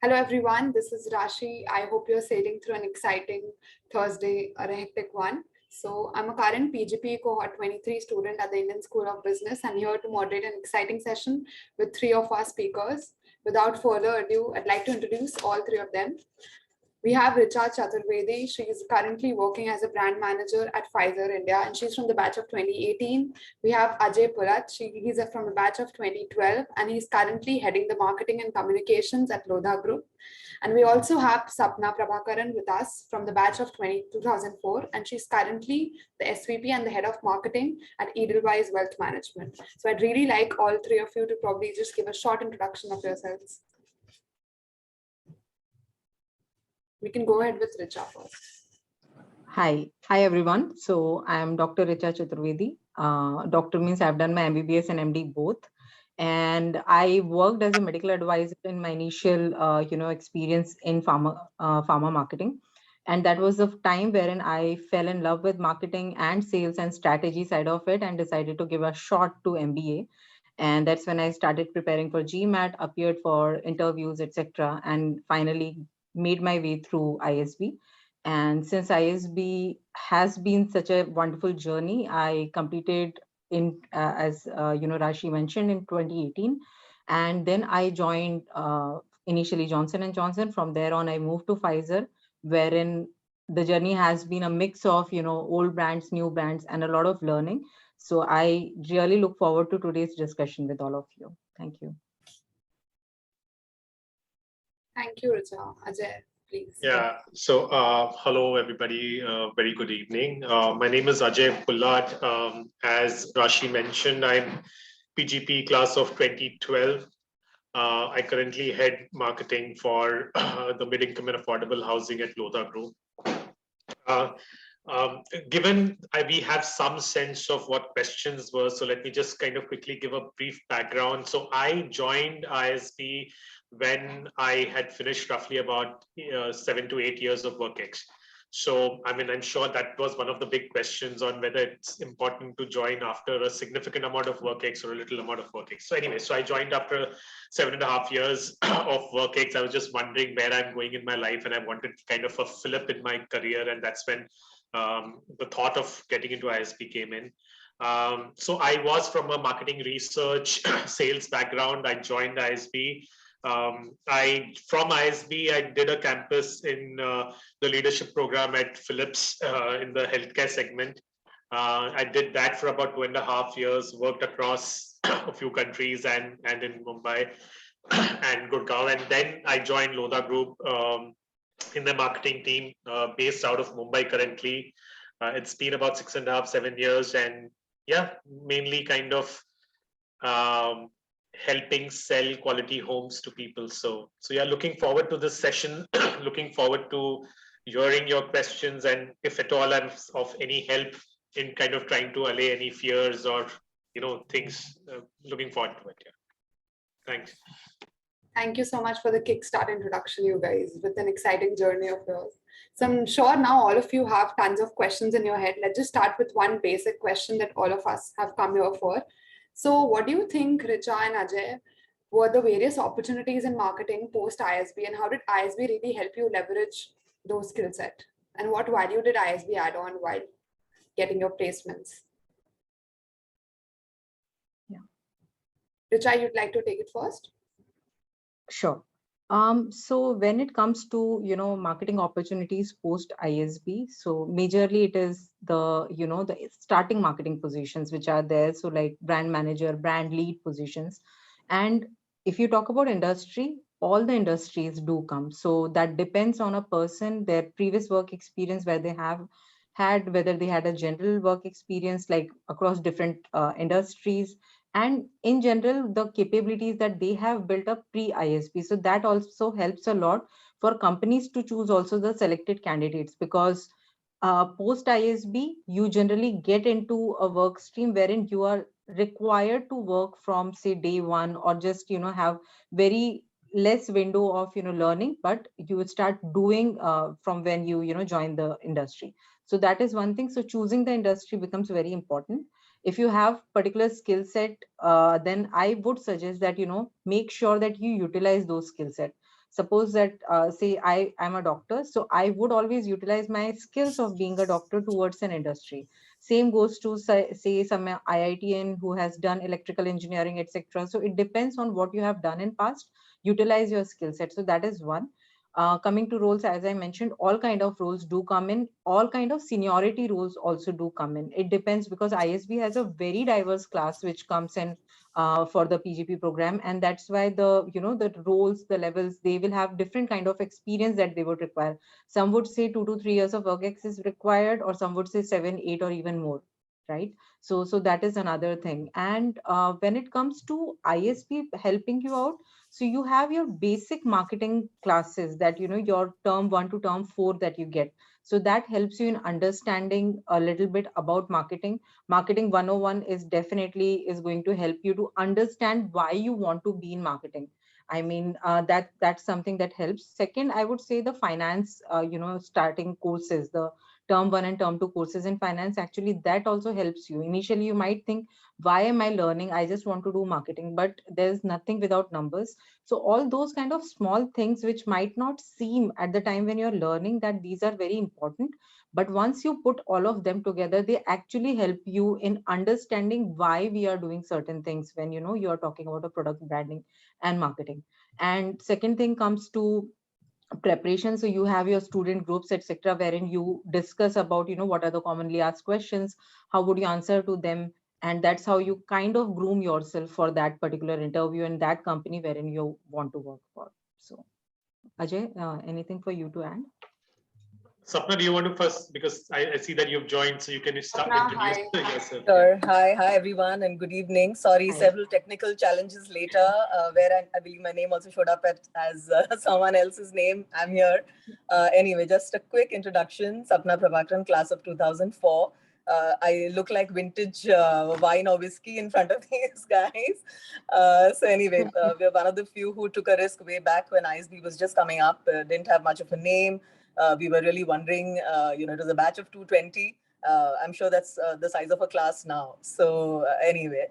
Hello everyone, this is Rashi. I hope you're sailing through an exciting Thursday or a hectic one. So I'm a current PGP cohort 23 student at the Indian School of Business. I'm here to moderate an exciting session with three of our speakers. Without further ado, I'd like to introduce all three of them. We have Richa Chaturvedi. She is currently working as a brand manager at Pfizer India, and she's from the batch of 2018. We have Ajay Purat. He's from the batch of 2012, and he's currently heading the marketing and communications at Lodha Group. And we also have Sapna Prabhakaran with us from the batch of 2004, and she's currently the SVP and the head of marketing at Edelweiss Wealth Management. So I'd really like all three of you to probably just give a short introduction of yourselves. We can go ahead with Richa first. Hi everyone. So I am Dr. Richa Chaturvedi. Doctor means I've done my MBBS and MD both. And I worked as a medical advisor in my initial, experience in pharma marketing. And that was the time wherein I fell in love with marketing and sales and strategy side of it and decided to give a shot to MBA. And that's when I started preparing for GMAT, appeared for interviews, etc. And finally made my way through ISB. And since ISB has been such a wonderful journey, I completed as Rashi mentioned, in 2018, and then I joined initially Johnson & Johnson. From there on, I moved to Pfizer, wherein the journey has been a mix of old brands, new brands, and a lot of learning. So I really look forward to today's discussion with all of you. Thank you. Thank you, Richa. Ajay, please. Yeah, so hello everybody, very good evening. My name is Ajay Pullard. As Rashi mentioned, I'm PGP class of 2012. I currently head marketing for the mid-income and affordable housing at Lodha Group. Given we have some sense of what questions were, so let me just kind of quickly give a brief background. So I joined ISB when I had finished roughly about 7 to 8 years of WorkX. So, I mean, I'm sure that was one of the big questions on whether it's important to join after a significant amount of WorkX or a little amount of WorkX. So anyway, so I joined after 7.5 years of WorkX. I was just wondering where I'm going in my life, and I wanted kind of a fillip in my career. And that's when the thought of getting into ISB came in. So I was from a marketing research sales background. I joined ISB. From ISB, I did a campus in the leadership program at Philips in the healthcare segment. I did that for about 2.5 years, worked across a few countries and in Mumbai and Gurgaon. And then I joined Lodha Group in the marketing team based out of Mumbai currently. It's been about 6.5, 7 years. And yeah, mainly kind of helping sell quality homes to people. So yeah, looking forward to this session, looking forward to hearing your questions, and if at all I'm of any help in kind of trying to allay any fears or things, looking forward to it. Yeah. Thanks. Thank you so much for the kickstart introduction, you guys, with an exciting journey of yours. So I'm sure now all of you have tons of questions in your head. Let's just start with one basic question that all of us have come here for. So what do you think, Richa and Ajay, were the various opportunities in marketing post ISB, and how did ISB really help you leverage those skill set? And what value did ISB add on while getting your placements? Yeah. Richa, you'd like to take it first? Sure. So when it comes to, marketing opportunities post ISB, so majorly it is the, the starting marketing positions which are there. So like brand manager, brand lead positions. And if you talk about industry, all the industries do come. So that depends on a person, their previous work experience, where they have had, whether they had a general work experience like across different industries, and in general the capabilities that they have built up pre-ISB. So that also helps a lot for companies to choose also the selected candidates, because post ISB you generally get into a work stream wherein you are required to work from say day one, or just have very less window of learning, but you would start doing from when you join the industry. So that is one thing. So choosing the industry becomes very important. If you have particular skill set, then I would suggest that make sure that you utilize those skill set. Suppose that, say I'm a doctor, so I would always utilize my skills of being a doctor towards an industry. Same goes to say some IITN who has done electrical engineering, etc. So it depends on what you have done in past. Utilize your skill set. So that is one. Coming to roles, as I mentioned, all kind of roles do come in. All kind of seniority roles also do come in. It depends, because ISB has a very diverse class which comes in for the PGP program, and that's why the roles, the levels, they will have different kind of experience that they would require. Some would say 2 to 3 years of work ex is required, or some would say 7, 8, or even more, right? So that is another thing. And when it comes to ISB helping you out, so you have your basic marketing classes that your term 1 to term 4 that you get. So that helps you in understanding a little bit about marketing. Marketing 101 is definitely is going to help you to understand why you want to be in marketing. I mean, that's something that helps. Second, I would say the finance, starting courses, the term 1 and term 2 courses in finance, actually that also helps you. Initially you might think, why am I learning? I just want to do marketing, but there's nothing without numbers. So all those kind of small things which might not seem at the time when you're learning that these are very important, but once you put all of them together, they actually help you in understanding why we are doing certain things when you're talking about a product branding and marketing. And second thing comes to preparation. So you have your student groups, etc., wherein you discuss about what are the commonly asked questions, how would you answer to them, and that's how you kind of groom yourself for that particular interview in that company wherein you want to work for. So Ajay, anything for you to add? Sapna, do you want to first, because I see that you've joined, so you can start Sapna, introduce hi. yourself. Sure. Hi, everyone, and good evening. Sorry, Hi. several technical challenges later, where I believe my name also showed up as someone else's name. I'm here. Anyway, just a quick introduction. Sapna Prabhakaran, class of 2004. I look like vintage wine or whiskey in front of these guys. So anyway, we're one of the few who took a risk way back when ISB was just coming up. Didn't have much of a name. We were really wondering, it was a batch of 220. I'm sure that's the size of a class now. So anyway,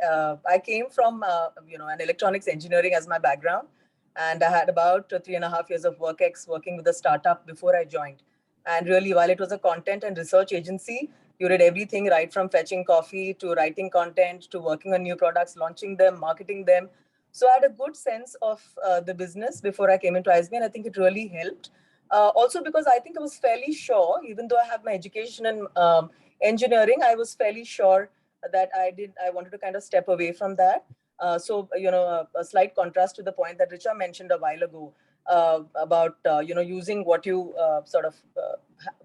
I came from, an electronics engineering as my background. And I had about 3.5 years of work ex working with a startup before I joined. And really, while it was a content and research agency, you did everything right from fetching coffee to writing content to working on new products, launching them, marketing them. So I had a good sense of the business before I came into ISB, and I think it really helped. Also because I think I was fairly sure, even though I have my education in engineering, I was fairly sure that I wanted to kind of step away from that. A slight contrast to the point that Richa mentioned a while ago about, using what you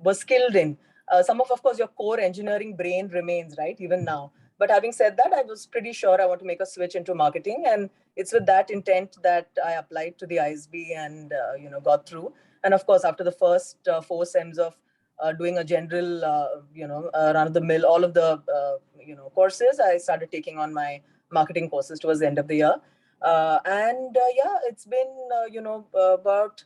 were skilled in. Some of course, your core engineering brain remains, right, even now. But having said that, I was pretty sure I want to make a switch into marketing. And it's with that intent that I applied to the ISB and, got through. And of course, after the first 4 sems of doing a general, run-of-the-mill, all of the, courses, I started taking on my marketing courses towards the end of the year. It's been, about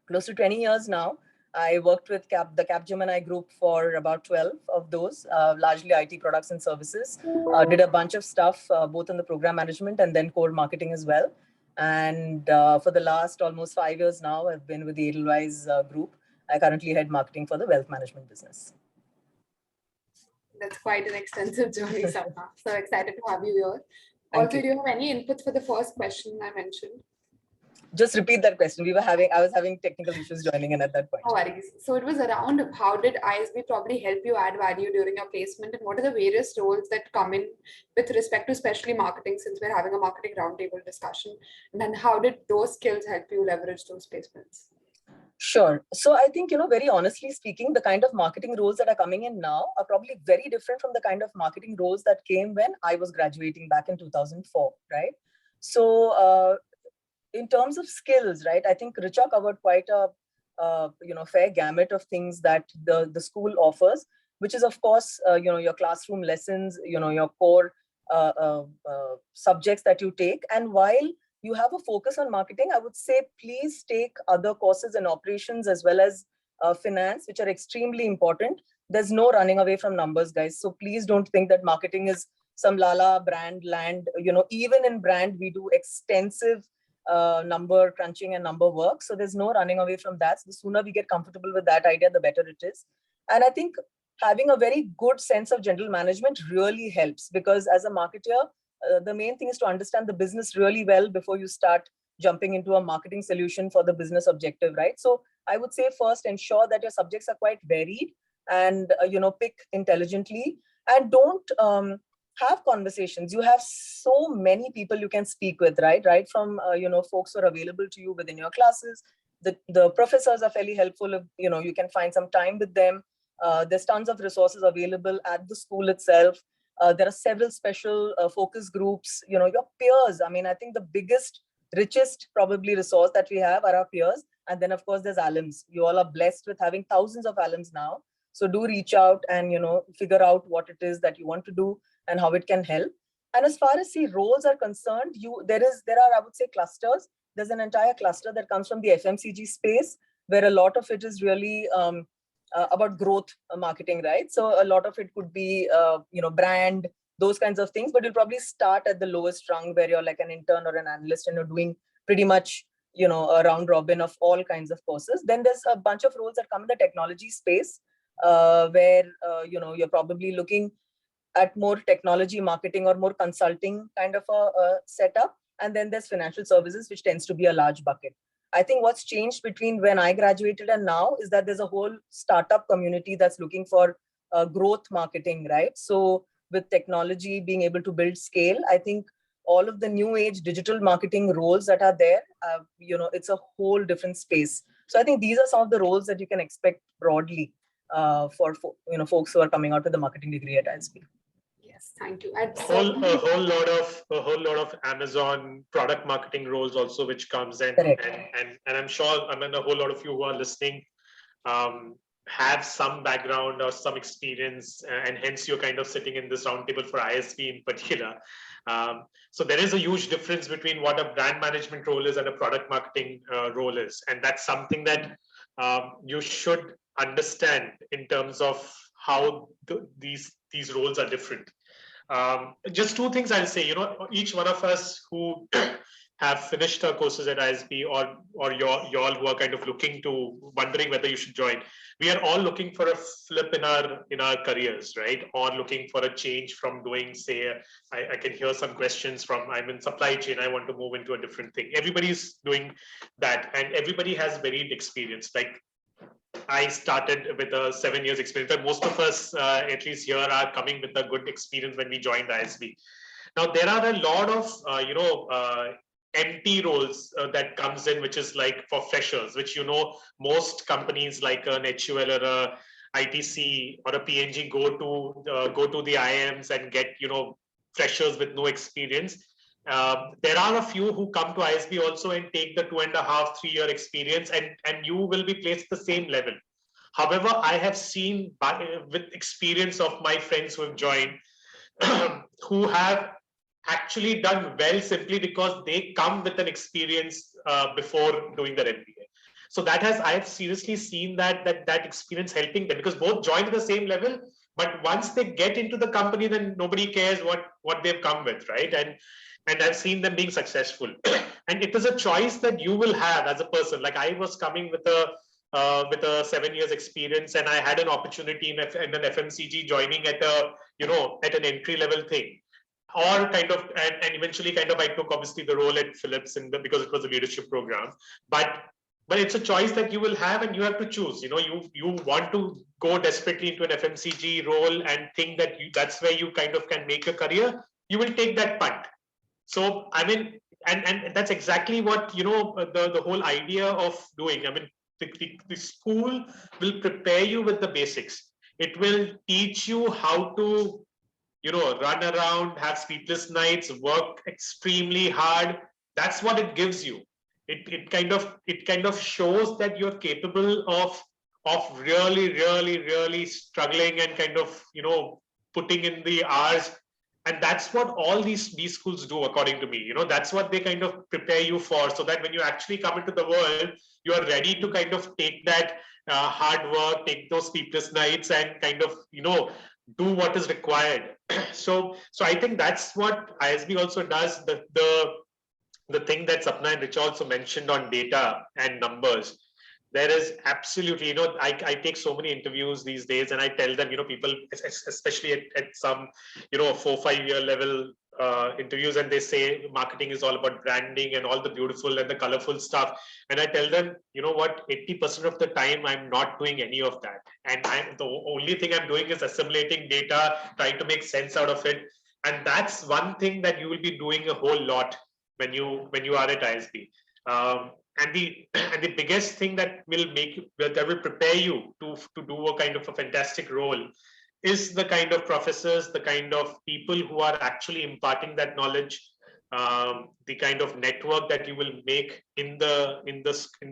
close to 20 years now. I worked with the Capgemini group for about 12 of those, largely IT products and services. Did a bunch of stuff, both in the program management and then core marketing as well. And for the last almost 5 years now, I've been with the Edelweiss group. I currently head marketing for the wealth management business. That's quite an extensive journey, Sapna. So excited to have you here. Thank Also, you. do you have any inputs for the first question I mentioned? Just repeat that question. I was having technical issues joining in at that point. No worries. So it was around how did ISB probably help you add value during your placement, and what are the various roles that come in with respect to especially marketing, since we're having a marketing roundtable discussion, and then how did those skills help you leverage those placements? Sure. So I think, very honestly speaking, the kind of marketing roles that are coming in now are probably very different from the kind of marketing roles that came when I was graduating back in 2004, right? So in terms of skills, right, I think Richa covered quite a fair gamut of things that the school offers, which is of course your classroom lessons, your core subjects that you take. And while you have a focus on marketing, I would say please take other courses in operations as well as finance, which are extremely important. There's no running away from numbers, guys. So please don't think that marketing is some lala brand land. Even in brand, we do extensive number crunching and number work. So there's no running away from that. So the sooner we get comfortable with that idea, the better it is. And I think having a very good sense of general management really helps, because as a marketer, the main thing is to understand the business really well before you start jumping into a marketing solution for the business objective, right? So I would say first ensure that your subjects are quite varied, and pick intelligently, and don't have conversations. You have so many people you can speak with, right from folks who are available to you within your classes. The professors are fairly helpful if you can find some time with them. There's tons of resources available at the school itself. There are several special focus groups, your peers. I mean, I think the biggest, richest probably resource that we have are our peers. And then of course there's alums. You all are blessed with having thousands of alums now. So do reach out and, figure out what it is that you want to do and how it can help. And as far as roles are concerned, there are, I would say, clusters. There's an entire cluster that comes from the FMCG space, where a lot of it is really about growth marketing, right? So a lot of it could be, brand, those kinds of things, but you'll probably start at the lowest rung, where you're like an intern or an analyst and you're doing pretty much, a round robin of all kinds of courses. Then there's a bunch of roles that come in the technology space, where, you're probably looking at more technology marketing or more consulting kind of a setup. And then there's financial services, which tends to be a large bucket. I think what's changed between when I graduated and now is that there's a whole startup community that's looking for growth marketing, right? So with technology being able to build scale, I think all of the new age digital marketing roles that are there, it's a whole different space. So I think these are some of the roles that you can expect broadly for folks who are coming out with a marketing degree at ISB. Yes, thank you. A whole lot of Amazon product marketing roles also, which comes in, and I'm sure, a whole lot of you who are listening have some background or some experience, and hence you're kind of sitting in this roundtable for ISB in particular. So there is a huge difference between what a brand management role is and a product marketing role is, and that's something that you should understand in terms of how these roles are different. Just two things I'll say. Each one of us who have finished our courses at ISB, or y'all who are kind of wondering whether you should join, we are all looking for a flip in our careers, right? Or looking for a change from doing, say, I can hear some questions from, I'm in supply chain, I want to move into a different thing. Everybody's doing that, and everybody has varied experience. Like, I started with a 7 years experience, but most of us, at least here, are coming with a good experience when we joined ISB. Now, there are a lot of, empty roles that comes in, which is like for freshers, which, most companies like an HUL or a ITC or a PNG go to the IIMs and get, freshers with no experience. There are a few who come to ISB also and take the 2.5, 3 year experience, and you will be placed at the same level. However, I have seen with experience of my friends who have joined, who have actually done well simply because they come with an experience before doing their MBA. So I have seriously seen that experience helping them, because both joined at the same level, but once they get into the company, then nobody cares what they've come with, right? And I've seen them being successful. And it is a choice that you will have as a person. Like, I was coming with a 7 years experience, and I had an opportunity in an FMCG, joining at an entry level thing. Or kind of, and eventually kind of I took obviously the role at Philips because it was a leadership program. But it's a choice that you will have, and you have to choose. You want to go desperately into an FMCG role and think that that's where you kind of can make a career, you will take that punt. So, I mean, and that's exactly what, the whole idea of doing. I mean, the school will prepare you with the basics. It will teach you how to, run around, have sleepless nights, work extremely hard. That's what it gives you. It kind of shows that you're capable of really, really, really struggling and kind of, putting in the hours. And that's what all these schools do, according to me. That's what they kind of prepare you for, so that when you actually come into the world, you are ready to kind of take that hard work, take those sleepless nights, and kind of, do what is required. So I think that's what ISB also does. the thing that Sapna and Rich also mentioned on data and numbers, there is absolutely, I take so many interviews these days and I tell them, people, especially at some, 4-5 year level interviews, and they say marketing is all about branding and all the beautiful and the colorful stuff. And I tell them, you know what, 80% of the time I'm not doing any of that. And the only thing I'm doing is assimilating data, trying to make sense out of it. And that's one thing that you will be doing a whole lot when you are at ISB. And the biggest thing that will prepare you to do a kind of a fantastic role is the kind of professors, the kind of people who are actually imparting that knowledge, the kind of network that you will make in the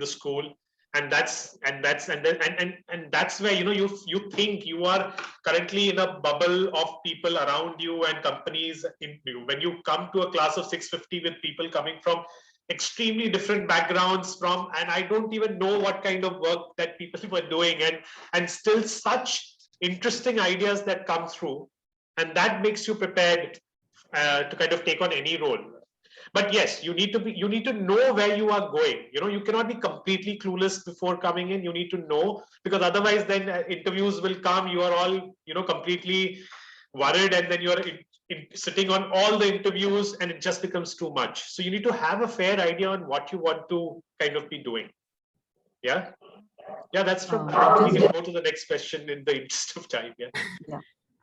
school. And that's where you think you are currently in a bubble of people around you and companies in you. When you come to a class of 650 with people coming from extremely different backgrounds and I don't even know what kind of work that people were doing, and still such interesting ideas that come through, and that makes you prepared to kind of take on any role. But yes, you need to know where you are going. You cannot be completely clueless before coming in. You need to know, because otherwise then interviews will come, you are all completely worried, and then you are sitting on all the interviews and it just becomes too much. So you need to have a fair idea on what you want to kind of be doing. Yeah, that's from we can go to the next question in the interest of time.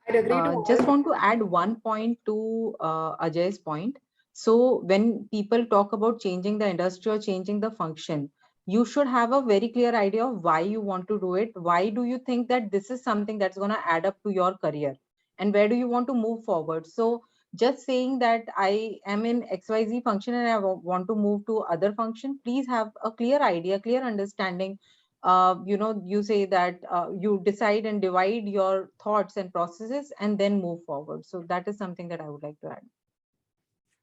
I'd agree to just want to add one point to Ajay's point. So when people talk about changing the industry or changing the function, you should have a very clear idea of why you want to do it. Why do you think that this is something that's going to add up to your career? And where do you want to move forward? So just saying that I am in XYZ function and I want to move to other function, please have a clear idea, clear understanding. You say that you decide and divide your thoughts and processes and then move forward. So that is something that I would like to add.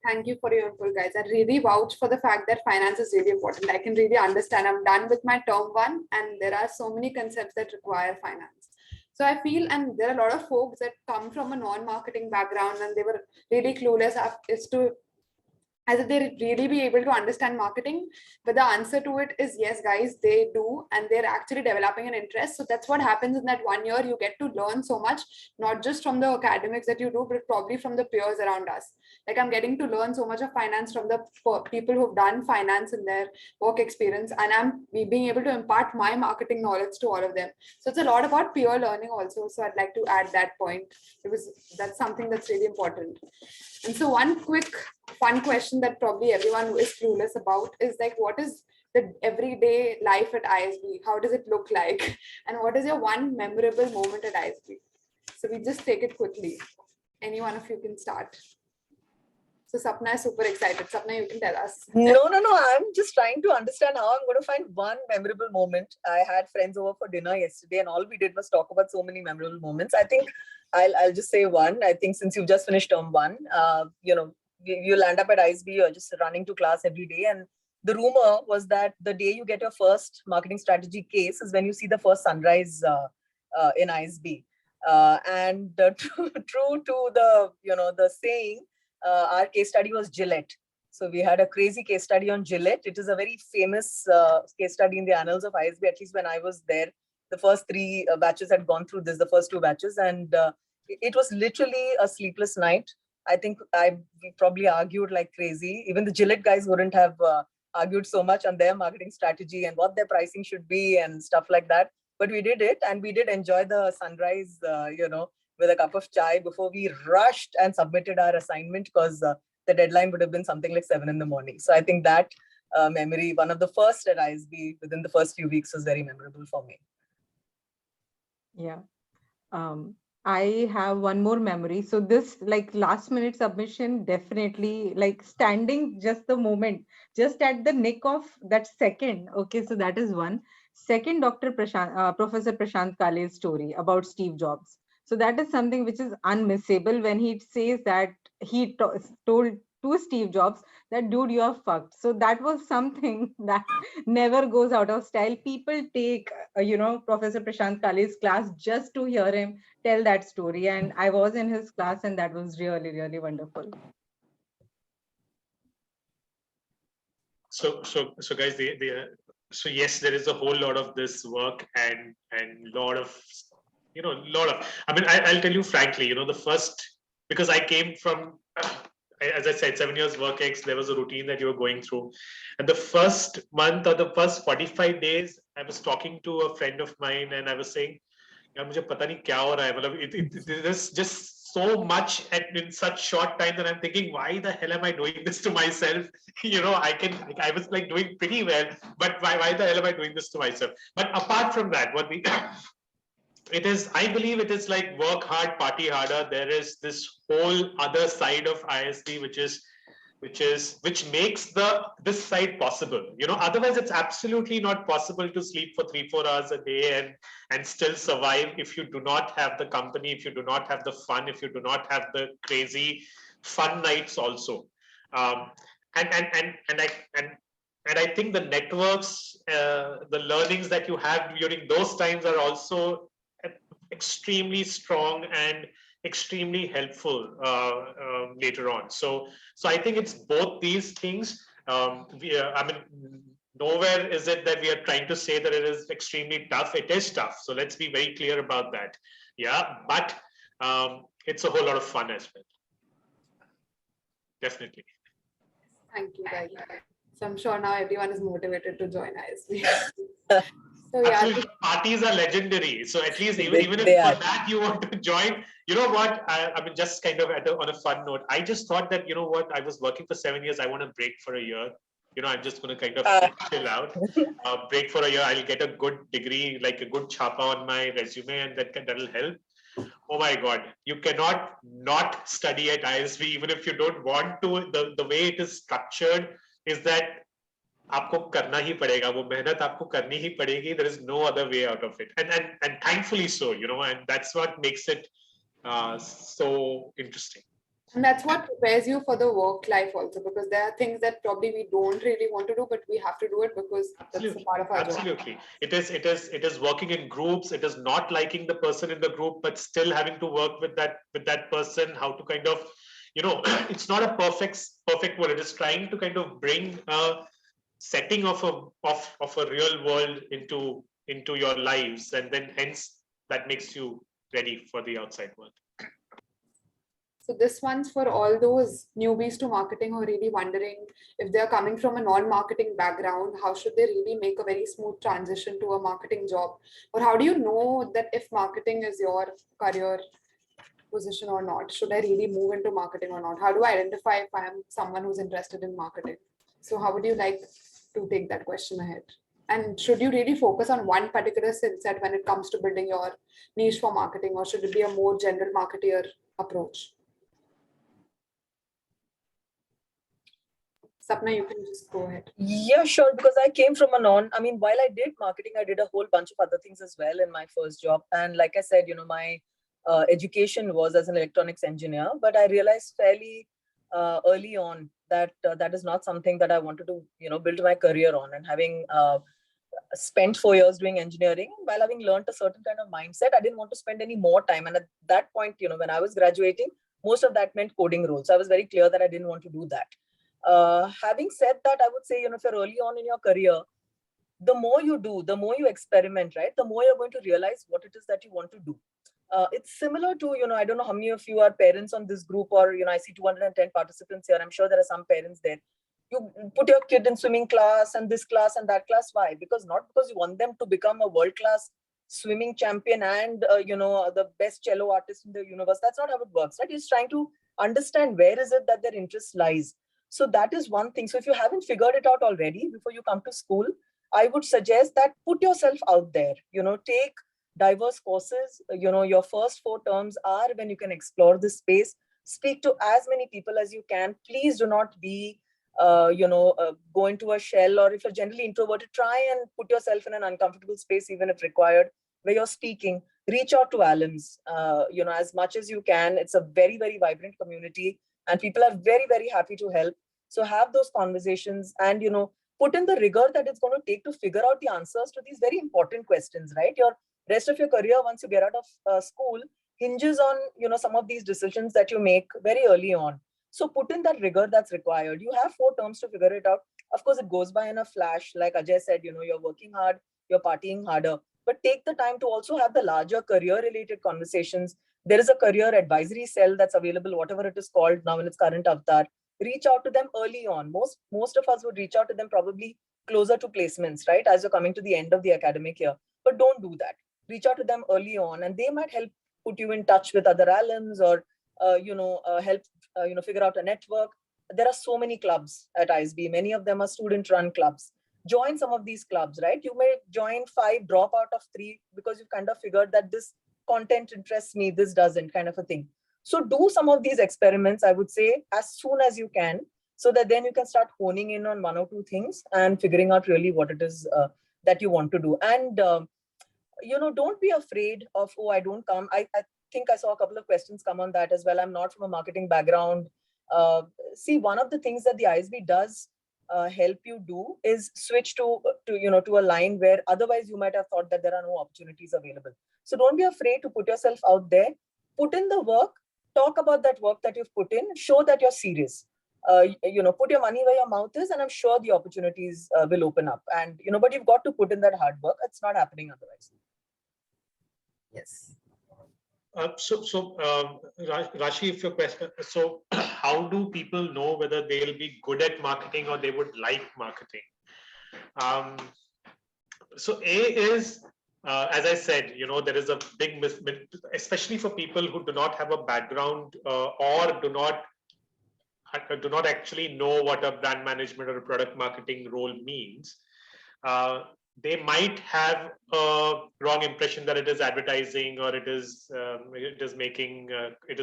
Thank you for your input, guys. I really vouch for the fact that finance is really important. I can really understand. I'm done with my term one, and there are so many concepts that require finance. So I feel, and there are a lot of folks that come from a non-marketing background and they were really clueless as to either they really be able to understand marketing, but the answer to it is yes, guys, they do, and they're actually developing an interest. So that's what happens in that 1 year. You get to learn so much, not just from the academics that you do, but probably from the peers around us. Like I'm getting to learn so much of finance from the people who've done finance in their work experience, and I'm being able to impart my marketing knowledge to all of them. So it's a lot about peer learning also. So I'd like to add that point, because that's something that's really important. And so one quick fun question that probably everyone is clueless about is like, what is the everyday life at ISB? How does it look like? And what is your one memorable moment at ISB? So we just take it quickly. Any one of you can start. So Sapna is super excited. Sapna, you can tell us. No. I'm just trying to understand how I'm going to find one memorable moment. I had friends over for dinner yesterday and all we did was talk about so many memorable moments. I think I'll just say one. I think since you've just finished term one, you land up at ISB, you're just running to class every day. And the rumor was that the day you get your first marketing strategy case is when you see the first sunrise in ISB. True to the saying, our case study was Gillette. So we had a crazy case study on Gillette. It is a very famous case study in the annals of ISB, at least when I was there. The first 3 batches had gone through this, the first 2 batches, and it was literally a sleepless night. I think we probably argued like crazy. Even the Gillette guys wouldn't have argued so much on their marketing strategy and what their pricing should be and stuff like that. But we did it, and we did enjoy the sunrise, with a cup of chai before we rushed and submitted our assignment, because the deadline would have been something like 7 in the morning. So I think that memory, one of the first at ISB within the first few weeks, was very memorable for me. Yeah. I have one more memory. So this like last minute submission, definitely like standing just the moment, just at the nick of that second. Okay, so that is one. Second, Professor Prashant Kale's story about Steve Jobs. So that is something which is unmissable when he says that he told to Steve Jobs that, dude, you are fucked. So that was something that never goes out of style. People take, Professor Prashant Kale's class just to hear him tell that story. And I was in his class and that was really, really wonderful. So guys, so yes, there is a whole lot of this work and lot of, I mean, I'll tell you frankly, the first, because I came from, as I said, 7 years work ex, there was a routine that you were going through. And the first month or the first 45 days, I was talking to a friend of mine and I was saying, यार मुझे पता नहीं क्या हो रहा है, मतलब there's just so much in such short time that I'm thinking, why the hell am I doing this to myself? I was like doing pretty well, but why the hell am I doing this to myself? But apart from that, I believe it is like work hard, party harder. There is this whole other side of ISB, which makes this side possible. Otherwise it's absolutely not possible to sleep for 3-4 hours a day and still survive if you do not have the company, if you do not have the fun, if you do not have the crazy fun nights also. And I think the networks, the learnings that you have during those times are also extremely strong and extremely helpful later on. So I think it's both these things. I mean, nowhere is it that we are trying to say that it is extremely tough. It is tough. So let's be very clear about that. Yeah, but it's a whole lot of fun as well. Definitely. Thank you, guys. So I'm sure now everyone is motivated to join ISB. So yeah, absolutely. Parties are legendary. So at least even if for that you want to join, you know what? I mean, just kind of on a fun note, I just thought that, you know what? I was working for 7 years. I want to break for a year. I'm just going to kind of chill out, break for a year. I'll get a good degree, like a good chapa on my resume, and that'll help. Oh my God, you cannot not study at ISB even if you don't want to. The way it is structured is that आपको करना ही पड़ेगा, वो मेहनत आपको करनी ही पड़ेगी. There is no other way out of it, and thankfully so, and that's what makes it so interesting. And that's what prepares you for the work life also, because there are things that probably we don't really want to do, but we have to do it because that's a part of our job. Absolutely. It is working in groups. It is not liking the person in the group, but still having to work with that person, how to kind of, it's not a perfect world. It is trying to kind of bring a setting of a real world into your lives, and then hence that makes you ready for the outside world. So this one's for all those newbies to marketing who are really wondering if they're coming from a non-marketing background, how should they really make a very smooth transition to a marketing job? Or how do you know that if marketing is your career position or not? Should I really move into marketing or not? How do I identify if I'm someone who's interested in marketing? So how would you like to take that question ahead? And should you really focus on one particular skill set when it comes to building your niche for marketing, or should it be a more general marketeer approach? Sapna, you can just go ahead. Yeah, sure. Because I came from while I did marketing, I did a whole bunch of other things as well in my first job. And like I said, my education was as an electronics engineer, but I realized fairly early on that that is not something that I wanted to, build my career on. And having spent 4 years doing engineering, while having learned a certain kind of mindset, I didn't want to spend any more time. And at that point, when I was graduating, most of that meant coding roles. So I was very clear that I didn't want to do that. Having said that, I would say, if you're early on in your career, the more you do, the more you experiment, right? The more you're going to realize what it is that you want to do. It's similar to, I don't know how many of you are parents on this group, or, I see 210 participants here. I'm sure there are some parents there. You put your kid in swimming class and this class and that class. Why? Not because you want them to become a world-class swimming champion and, the best cello artist in the universe. That's not how it works, right? You're just trying to understand where is it that their interest lies. So that is one thing. So if you haven't figured it out already before you come to school, I would suggest that put yourself out there, take diverse courses. Your first 4 terms are when you can explore this space, speak to as many people as you can. Please do not be, go into a shell, or if you're generally introverted, try and put yourself in an uncomfortable space, even if required, where you're speaking. Reach out to alums, as much as you can. It's a very, very vibrant community, and people are very, very happy to help. So have those conversations and, put in the rigor that it's going to take to figure out the answers to these very important questions, right? Your rest of your career, once you get out of school, hinges on, some of these decisions that you make very early on. So put in that rigor that's required. You have 4 terms to figure it out. Of course, it goes by in a flash. Like Ajay said, you're working hard, you're partying harder, but take the time to also have the larger career related conversations. There is a career advisory cell that's available, whatever it is called now in its current avatar. Reach out to them early on. Most of us would reach out to them probably closer to placements, right? As you're coming to the end of the academic year, but don't do that. Reach out to them early on, and they might help put you in touch with other alums, or help figure out a network. There are so many clubs at ISB. Many of them are student-run clubs. Join some of these clubs, right? You may join 5, drop out of 3 because you've kind of figured that this content interests me, this doesn't, kind of a thing. So do some of these experiments, I would say, as soon as you can, so that then you can start honing in on 1 or 2 things and figuring out really what it is that you want to do. And don't be afraid of, oh, I don't come. I think I saw a couple of questions come on that as well. I'm not from a marketing background. See, one of the things that the ISB does help you do is switch to a line where otherwise you might have thought that there are no opportunities available. So don't be afraid to put yourself out there, put in the work, talk about that work that you've put in, show that you're serious. Put your money where your mouth is, and I'm sure the opportunities will open up. And but you've got to put in that hard work. It's not happening otherwise. Yes. Rashi, if your question, so how do people know whether they'll be good at marketing or they would like marketing? So A is, as I said, there is a big especially for people who do not have a background or do not actually know what a brand management or a product marketing role means. They might have a wrong impression that it is advertising, or it is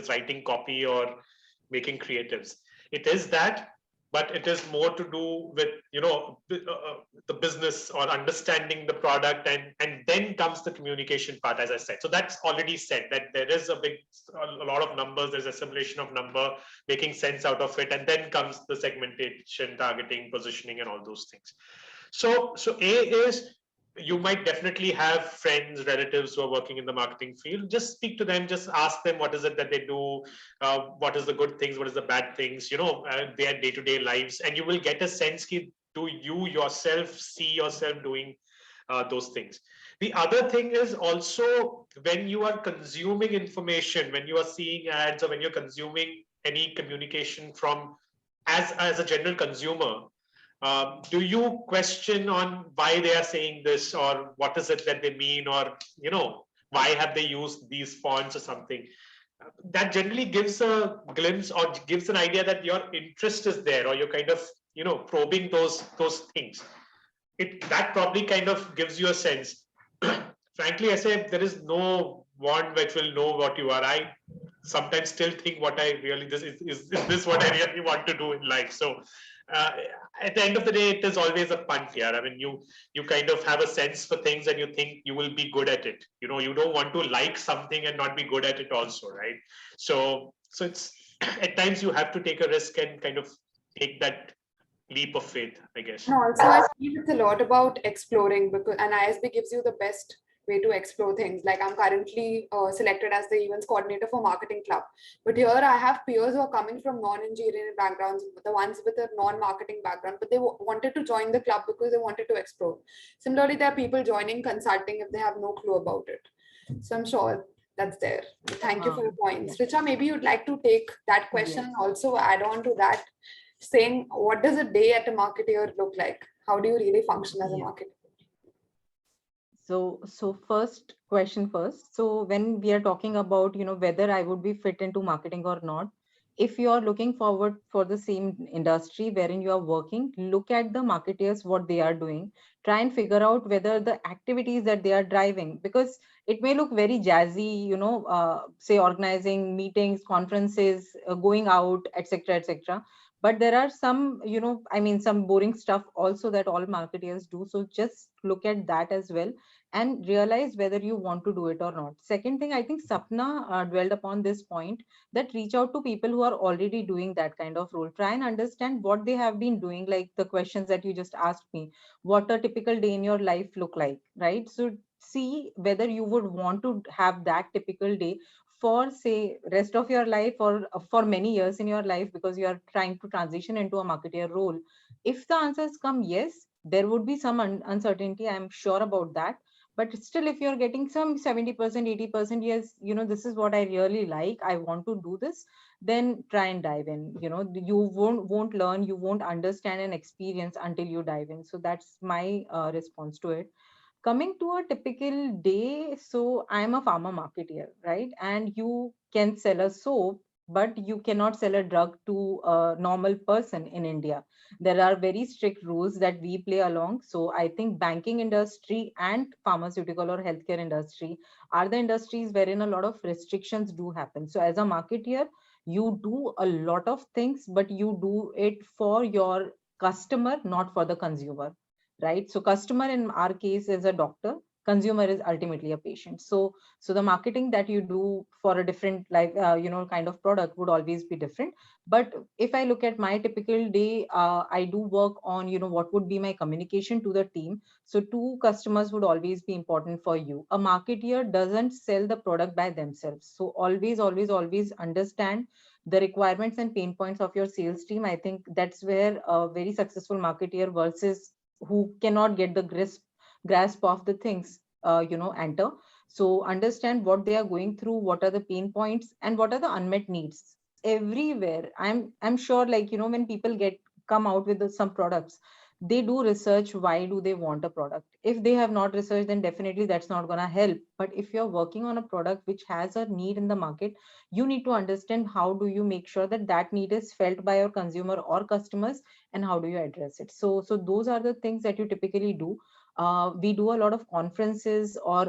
writing copy or making creatives. It is that, but it is more to do with the business or understanding the product, and then comes the communication part, as I said. So that's already said, that there is a lot of numbers, there's assimilation of number, making sense out of it, and then comes the segmentation, targeting, positioning, and all those things. So A is, you might definitely have friends, relatives who are working in the marketing field. Just speak to them, just ask them what is it that they do, what is the good things, what is the bad things, their day-to-day lives, and you will get a sense, do you yourself see yourself doing those things. The other thing is also, when you are consuming information, when you are seeing ads, or when you're consuming any communication from as a general consumer, do you question on why they are saying this, or what is it that they mean, or why have they used these fonts or something? That generally gives a glimpse or gives an idea that your interest is there, or you're kind of probing those things. That probably kind of gives you a sense. Frankly, I say there is no wand which will know what you are. I sometimes still think what I really is this what I really want to do in life. So at the end of the day, it is always a punt here. I mean, you kind of have a sense for things, and you think you will be good at it. You don't want to like something and not be good at it also, right? So it's at times you have to take a risk and kind of take that leap of faith, I guess. And also, I feel it's a lot about exploring, because an ISB gives you the best way to explore things. Like, I'm currently selected as the events coordinator for marketing club, but here I have peers who are coming from non-engineering backgrounds, the ones with a non-marketing background, but they wanted to join the club because they wanted to explore. Similarly, there are people joining consulting if they have no clue about it. So I'm sure that's there. Thank you for your points. Richa, maybe you'd like to take that question and also add on to that, saying, what does a day at a marketer look like? How do you really function as a marketer? So first question first. So when we are talking about, whether I would be fit into marketing or not, if you are looking forward for the same industry wherein you are working, look at the marketers, what they are doing, try and figure out whether the activities that they are driving, because it may look very jazzy, say organizing meetings, conferences, going out, etc., etc. But there are some, some boring stuff also that all marketers do. So just look at that as well and realize whether you want to do it or not. Second thing, I think Sapna dwelled upon this point, that reach out to people who are already doing that kind of role. Try and understand what they have been doing, like the questions that you just asked me. What a typical day in your life look like, right? So see whether you would want to have that typical day for, say, rest of your life, or for many years in your life, because you are trying to transition into a marketer role. If the answers come yes, there would be some uncertainty, I'm sure about that. But still, if you're getting some 70%, 80%, yes, this is what I really like, I want to do this, then try and dive in. You won't learn, you won't understand and experience until you dive in. So that's my response to it. Coming to a typical day, so I'm a pharma marketeer, right? And you can sell a soap, but you cannot sell a drug to a normal person in India. There are very strict rules that we play along. So I think banking industry and pharmaceutical or healthcare industry are the industries wherein a lot of restrictions do happen. So as a marketeer, you do a lot of things, but you do it for your customer, not for the consumer, right? So customer in our case is a doctor, consumer is ultimately a patient. So the marketing that you do for a different kind of product would always be different. But if I look at my typical day, I do work on what would be my communication to the team. So two customers would always be important for you. A marketeer doesn't sell the product by themselves, so always understand the requirements and pain points of your sales team. I think that's where a very successful marketeer versus who cannot get the grasp of the things enter. So understand what they are going through, what are the pain points, and what are the unmet needs everywhere. I'm sure, when people come out with some products, they do research why do they want a product. If they have not researched, then definitely that's not going to help. But if you're working on a product which has a need in the market, you need to understand how do you make sure that that need is felt by your consumer or customers, and how do you address it. So those are the things that you typically do. We do a lot of conferences or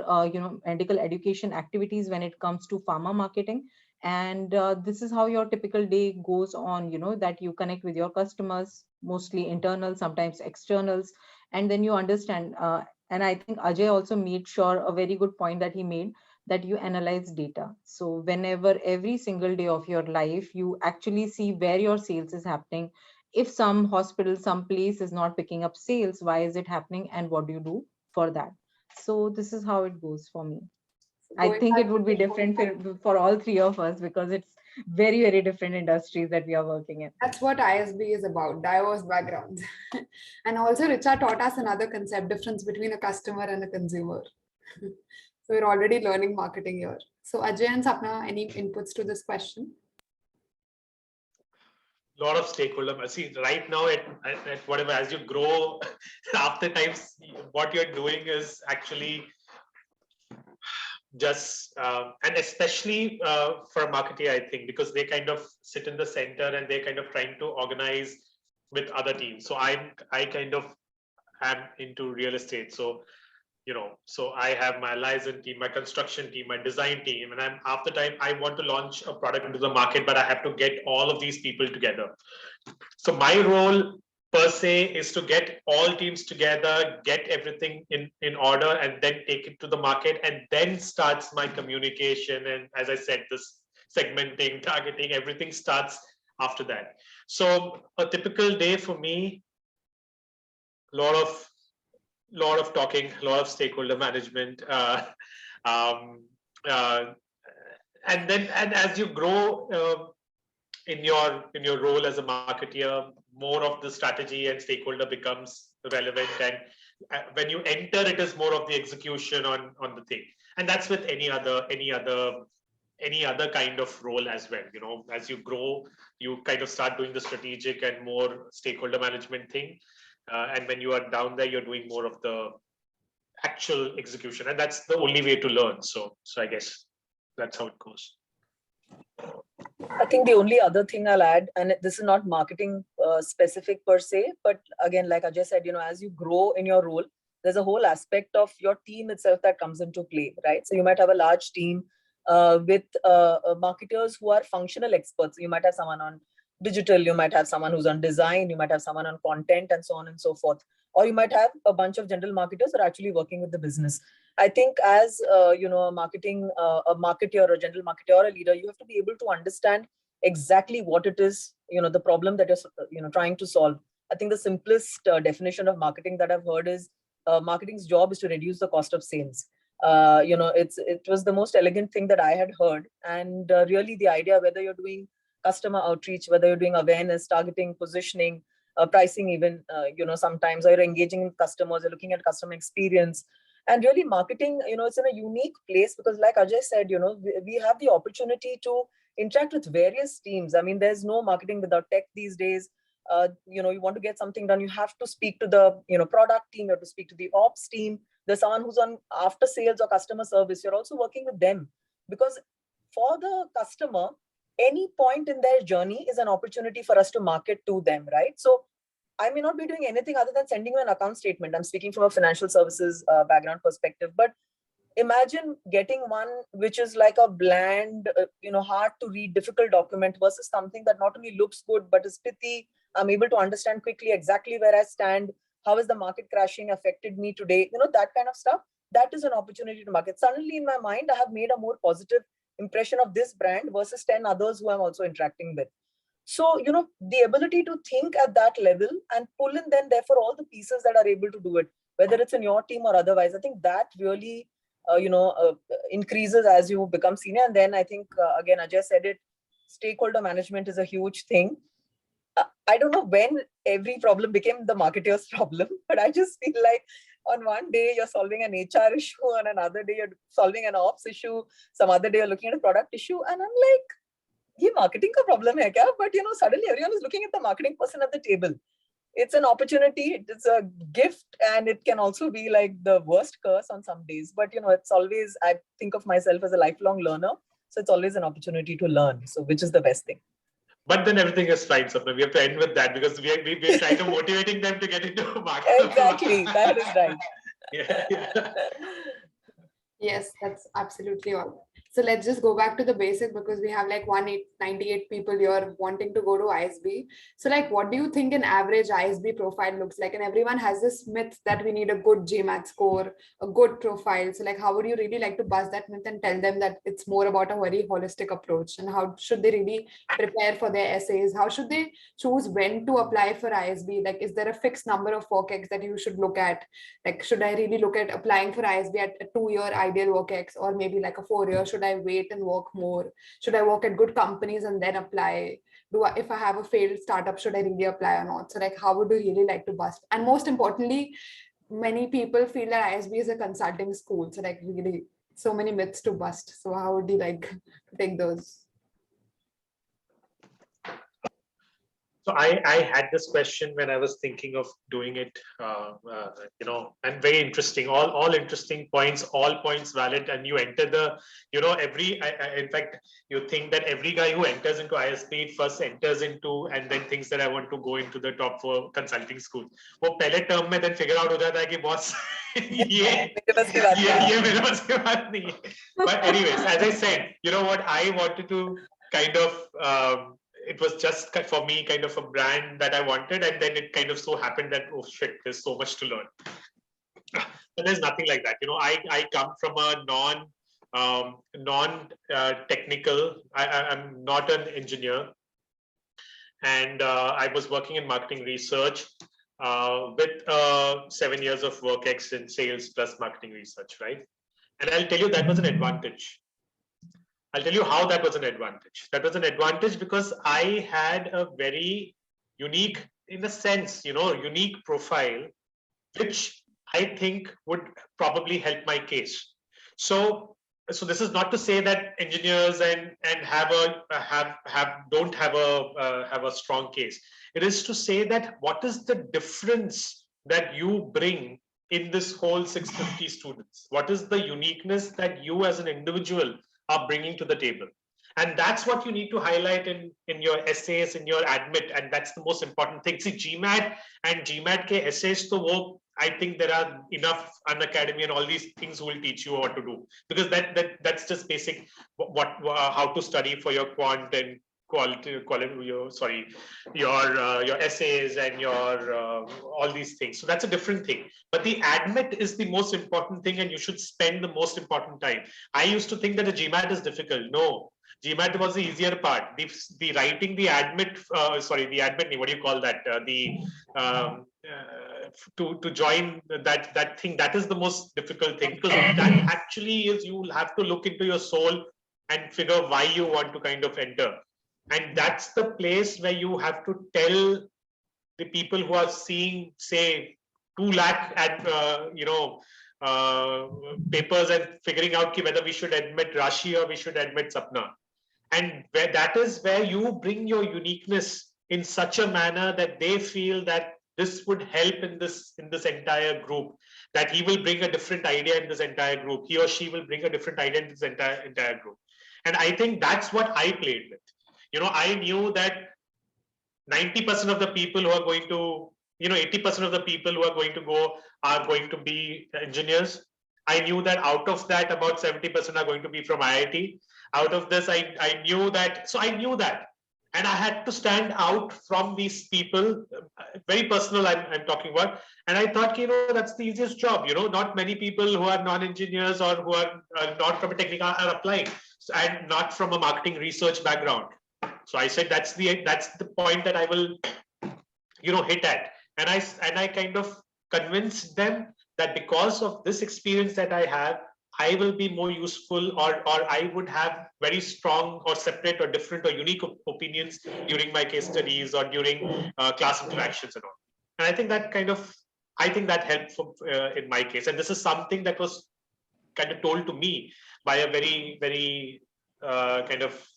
medical education activities when it comes to pharma marketing. And this is how your typical day goes on, that you connect with your customers, mostly internal, sometimes externals, and then you understand. And I think Ajay also made sure a very good point that he made, that you analyze data. So whenever, every single day of your life, you actually see where your sales is happening. If some hospital, some place is not picking up sales, why is it happening, and what do you do for that? So this is how it goes for me. So I going think back it to would be the different point, for all three of us, because it's very different industries that we are working in. that's what ISB is about, diverse backgrounds. And also Richa taught us another concept, difference between a customer and a consumer. So we're already learning marketing here. So Ajay and Sapna, any inputs to this question? Lot of stakeholder. See, right now at whatever, as you grow, after times, what you're doing is actually just, and especially for a marketer, I think, because they kind of sit in the center and they're kind of trying to organize with other teams. So I kind of am into real estate. So so I have my liaison team, my construction team, my design team, and I'm half the time I want to launch a product into the market, but I have to get all of these people together. So my role per se is to get all teams together, get everything in order, and then take it to the market, and then starts my communication. And as I said, this segmenting, targeting, everything starts after that. So a typical day for me, lot of talking, a lot of stakeholder management, and as you grow in your role as a marketeer, more of the strategy and stakeholder becomes relevant, and when you enter, it is more of the execution on the thing. And that's with any other kind of role as well. As you grow, you kind of start doing the strategic and more stakeholder management thing. And when you are down there, you're doing more of the actual execution, and that's the only way to learn. So I guess that's how it goes. I think the only other thing I'll add, and this is not marketing specific per se, but again, like Ajay said, as you grow in your role, there's a whole aspect of your team itself that comes into play, right? So you might have a large team with marketers who are functional experts. You might have someone on digital, you might have someone who's on design, you might have someone on content, and so on and so forth. Or you might have a bunch of general marketers who are actually working with the business. I think as a marketer or a general marketer or a leader, you have to be able to understand exactly what it is, the problem that you're trying to solve. I think the simplest definition of marketing that I've heard is marketing's job is to reduce the cost of sales. It was the most elegant thing that I had heard. And really the idea, whether you're doing customer outreach, whether you're doing awareness, targeting, positioning, pricing even, sometimes, or you're engaging with customers, you're looking at customer experience. And really marketing, it's in a unique place because like Ajay said, we have the opportunity to interact with various teams. I mean, there's no marketing without tech these days. You want to get something done, you have to speak to the, product team, you have to speak to the ops team. There's someone who's on after sales or customer service. You're also working with them because for the customer, any point in their journey is an opportunity for us to market to them, right? So I may not be doing anything other than sending you an account statement. I'm speaking from a financial services background perspective, but imagine getting one which is like a bland, hard to read, difficult document versus something that not only looks good, but is pithy. I'm able to understand quickly exactly where I stand. How is the market crashing affected me today? That kind of stuff. That is an opportunity to market. Suddenly in my mind, I have made a more positive impression of this brand versus 10 others who I'm also interacting with. So, the ability to think at that level and pull in then therefore all the pieces that are able to do it, whether it's in your team or otherwise, I think that really, increases as you become senior. And then I think, again, Ajay said it, stakeholder management is a huge thing. I don't know when every problem became the marketer's problem, but I just feel like on one day you're solving an HR issue, on another day you're solving an ops issue, some other day you're looking at a product issue. And I'm like, ये marketing का problem है क्या? But suddenly everyone is looking at the marketing person at the table. It's an opportunity, it's a gift, and it can also be like the worst curse on some days. But it's always, I think of myself as a lifelong learner. So it's always an opportunity to learn. So which is the best thing. But then everything is fine, Sapna. We have to end with that because we're trying to motivating them to get into marketing. Exactly, that is right. Yeah. Yes, that's absolutely all. So let's just go back to the basic because we have like 198 people here wanting to go to ISB. So like, what do you think an average ISB profile looks like? And everyone has this myth that we need a good GMAT score, a good profile. So like, how would you really like to bust that myth and tell them that it's more about a very holistic approach? And how should they really prepare for their essays? How should they choose when to apply for ISB? Like, is there a fixed number of WorkX that you should look at? Like, should I really look at applying for ISB at a 2-year ideal WorkX or maybe like a 4-year? Should I wait and work more? Should I work at good companies and then apply? If I have a failed startup, should I really apply or not? So like, how would you really like to bust? And most importantly, many people feel that ISB is a consulting school. So like really so many myths to bust. So how would you like to take those? So I had this question when I was thinking of doing it, and very interesting, all interesting points, all points valid. And you enter the, in fact, you think that every guy who enters into ISB first enters into and then thinks that I want to go into the top 4 consulting school. वो पहले term में then figure out हो जाता है कि boss ये मेरे बस की बात नहीं है. But anyways, as I said, what I wanted to kind of. It was just for me kind of a brand that I wanted, and then it kind of so happened that, oh shit, there's so much to learn. But there's nothing like that. I come from a non-technical. I'm not an engineer, and I was working in marketing research with 7 years of WorkX in sales plus marketing research, right? And I'll tell you that was an advantage. I'll tell you how that was an advantage. That was an advantage because I had a very unique, in a sense, unique profile, which I think would probably help my case. So this is not to say that engineers and don't have a strong case. It is to say that what is the difference that you bring in this whole 650 students? What is the uniqueness that you as an individual are bringing to the table? And that's what you need to highlight in your essays, in your admit, and that's the most important thing. See, GMAT and GMAT ke essays to wo, I think there are enough Unacademy and all these things who will teach you what to do, because that's just basic how to study for your quant and your essays and your all these things. So that's a different thing. But the admit is the most important thing, and you should spend the most important time. I used to think that the GMAT is difficult. No, GMAT was the easier part. The writing the admit, the admit, what do you call that? To join that thing, that is the most difficult thing, because that actually is, you will have to look into your soul and figure why you want to kind of enter. And that's the place where you have to tell the people who are seeing, say, 2 lakh at papers and figuring out whether we should admit Rashi or we should admit Sapna. And that is where you bring your uniqueness in such a manner that they feel that this would help in this entire group, that he will bring a different idea in this entire group, he or she will bring a different idea in this entire group. And I think that's what I played with. I knew that 90% of the people who are going to, 80% of the people who are going to go are going to be engineers. I knew that out of that, about 70% are going to be from IIT. Out of this, I knew that. So I knew that. And I had to stand out from these people, very personal I'm talking about. And I thought, that's the easiest job. Not many people who are non-engineers or who are not from a technical are applying, and not from a marketing research background. So I said that's the point that I will, hit at. And I kind of convinced them that because of this experience that I have, I will be more useful, or I would have very strong or separate or different or unique opinions during my case studies or during class interactions and all. And I think that helped in my case. And this is something that was kind of told to me by a very, very kind of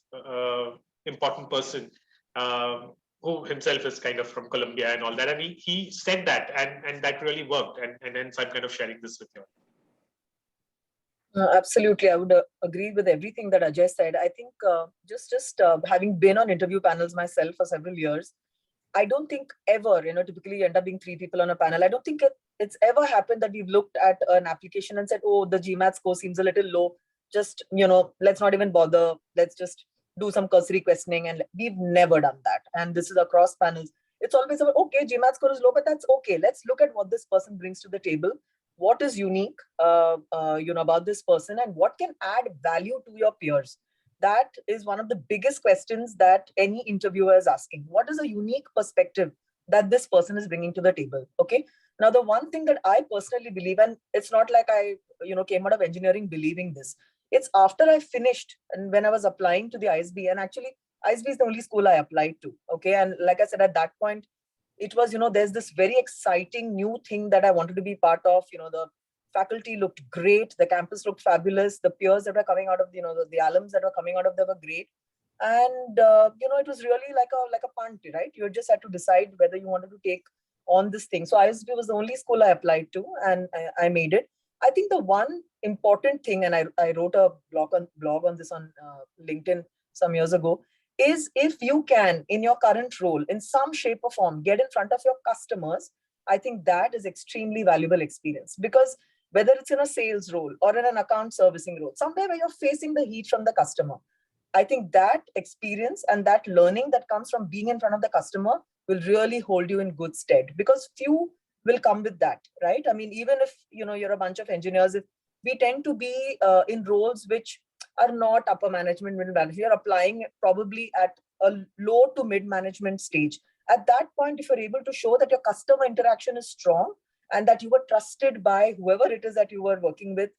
important person who himself is kind of from Colombia and all that. And he said that, and that really worked. And hence I'm kind of sharing this with you. Absolutely. I would agree with everything that Ajay said. I think just having been on interview panels myself for several years, I don't think ever, typically end up being 3 people on a panel. I don't think it's ever happened that we've looked at an application and said, oh, the GMAT score seems a little low. Just, let's not even bother. Let's just do some cursory questioning. And we've never done that. And this is across panels. It's always about, okay, GMAT score is low, but that's okay. Let's look at what this person brings to the table. What is unique, about this person, and what can add value to your peers? That is one of the biggest questions that any interviewer is asking. What is a unique perspective that this person is bringing to the table? Okay. Now, the one thing that I personally believe, and it's not like I, came out of engineering believing this. It's after I finished and when I was applying to the ISB, and actually ISB is the only school I applied to. Okay. And like I said, at that point, it was, there's this very exciting new thing that I wanted to be part of. The faculty looked great. The campus looked fabulous. The peers that were coming out of, the alums that were coming out of there were great. And, it was really like a punt, right? You just had to decide whether you wanted to take on this thing. So ISB was the only school I applied to, and I made it. I think the one important thing, and I wrote a blog on this on LinkedIn some years ago, is if you can, in your current role, in some shape or form, get in front of your customers, I think that is extremely valuable experience. Because whether it's in a sales role or in an account servicing role, somewhere where you're facing the heat from the customer, I think that experience and that learning that comes from being in front of the customer will really hold you in good stead, because few will come with that, right? I mean, even if, you're a bunch of engineers, if we tend to be in roles which are not upper management, middle management. You're applying probably at a low to mid management stage. At that point, if you're able to show that your customer interaction is strong and that you were trusted by whoever it is that you were working with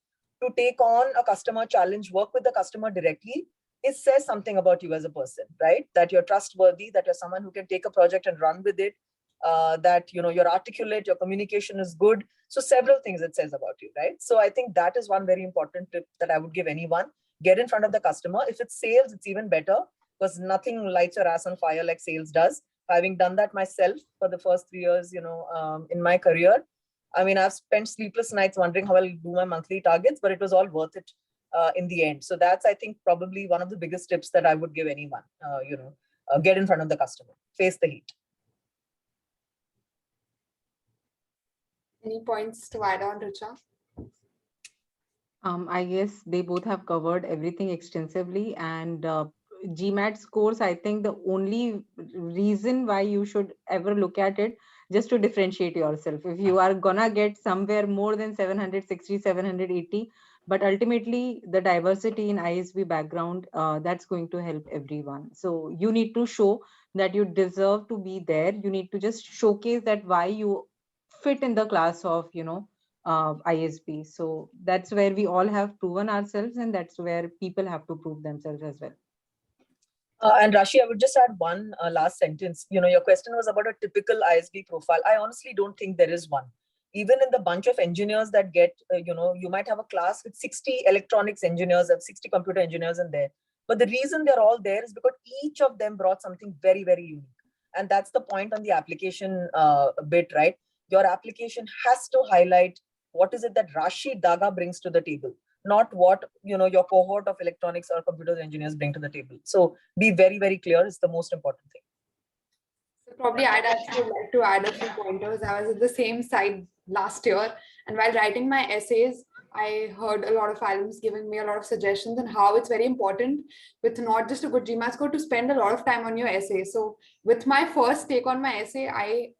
to take on a customer challenge, work with the customer directly, it says something about you as a person, right? That you're trustworthy, that you're someone who can take a project and run with it, that, you're articulate, your communication is good. So several things it says about you, right? So I think that is one very important tip that I would give anyone. Get in front of the customer. If it's sales, it's even better, because nothing lights your ass on fire like sales does. Having done that myself for the first 3 years, in my career, I mean, I've spent sleepless nights wondering how I'll do my monthly targets, but it was all worth it in the end. So that's, I think, probably one of the biggest tips that I would give anyone, get in front of the customer, face the heat. Any points to add on, Richa? I guess they both have covered everything extensively, and GMAT scores, I think the only reason why you should ever look at it, just to differentiate yourself. If you are gonna get somewhere more than 760, 780, but ultimately the diversity in ISB background, that's going to help everyone. So you need to show that you deserve to be there. You need to just showcase that why you fit in the class of, ISB. So that's where we all have proven ourselves, and that's where people have to prove themselves as well. And Rashi, I would just add one last sentence. Your question was about a typical ISB profile. I honestly don't think there is one. Even in the bunch of engineers that get, you might have a class with 60 electronics engineers and 60 computer engineers in there. But the reason they're all there is because each of them brought something very, very unique. And that's the point on the application bit, right? Your application has to highlight what is it that Rashi Daga brings to the table, not what your cohort of electronics or computer engineers bring to the table. So be very, very clear is the most important thing. So probably I'd actually like to add a few pointers. I was at the same site last year, and while writing my essays, I heard a lot of alums giving me a lot of suggestions on how it's very important with not just a good GMAT score to spend a lot of time on your essay. So with my first take on my essay, I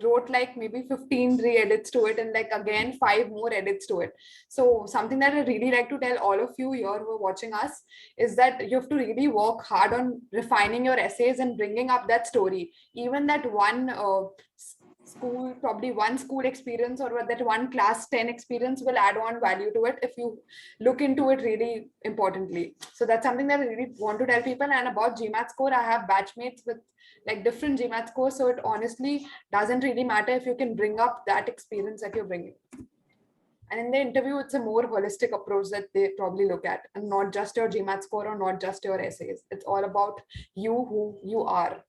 wrote like maybe 15 re-edits to it and like again 5 more edits to it. So something that I really like to tell all of you here who are watching us is that you have to really work hard on refining your essays and bringing up that story. Even that one school experience or that one class 10 experience will add on value to it if you look into it really importantly. So that's something that I really want to tell people. And about GMAT score, I have batchmates with like different GMAT scores, so it honestly doesn't really matter if you can bring up that experience that you're bringing. And in the interview, it's a more holistic approach that they probably look at, and not just your GMAT score or not just your essays. It's all about you, who you are.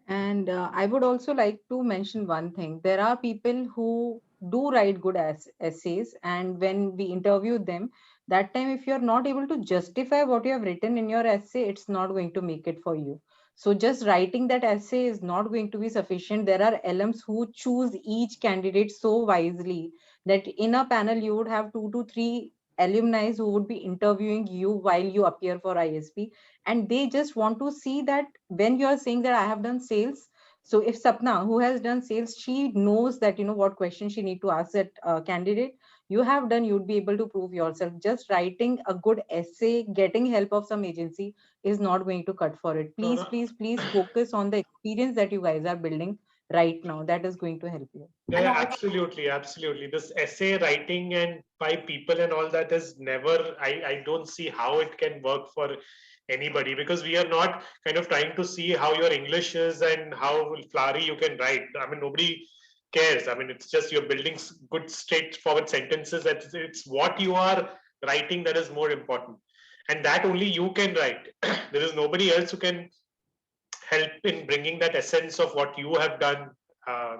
And I would also like to mention one thing. There are people who do write good essays, and when we interview them, that time if you're not able to justify what you have written in your essay, it's not going to make it for you. So just writing that essay is not going to be sufficient. There are alums who choose each candidate so wisely that in a panel you would have 2 to 3 alumni who would be interviewing you while you appear for ISB, and they just want to see that when you are saying that I have done sales. So if Sapna, who has done sales, she knows that what question she need to ask that candidate, you have done, you'd be able to prove yourself. Just writing a good essay, getting help of some agency is not going to cut for it. Please, please focus on the experience that you guys are building right now. That is going to help you. Yeah, absolutely, absolutely. This essay writing and by people and all that is never, I don't see how it can work for anybody, because we are not kind of trying to see how your English is and how flowery you can write. I mean, nobody cares. I mean, it's just you're building good straightforward sentences. It's what you are writing that is more important. And that only you can write. There is nobody else who can help in bringing that essence of what you have done.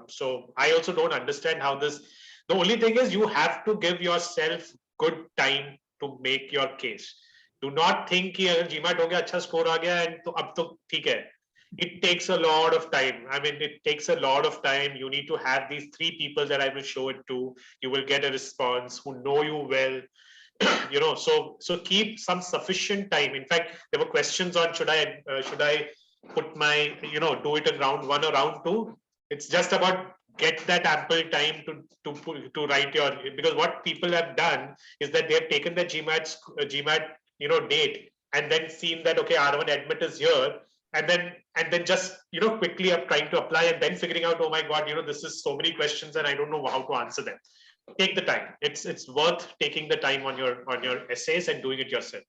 So I also don't understand how this, the only thing is you have to give yourself good time to make your case. Do not think कि अगर GMAT हो गया, अच्छा score आ गया and तो अब तो ठीक है. It takes a lot of time. I mean, it takes a lot of time. You need to have these 3 people that I will show it to. You will get a response who know you well. So keep some sufficient time. In fact, there were questions on should I put my, do it in round 1 or round 2. It's just about get that ample time to write your, because what people have done is that they have taken the GMAT date and then seen that, okay, R1 admit is here, and then just, quickly up trying to apply and then figuring out, oh my God, this is so many questions and I don't know how to answer them. Take the time. It's worth taking the time on your essays and doing it yourself.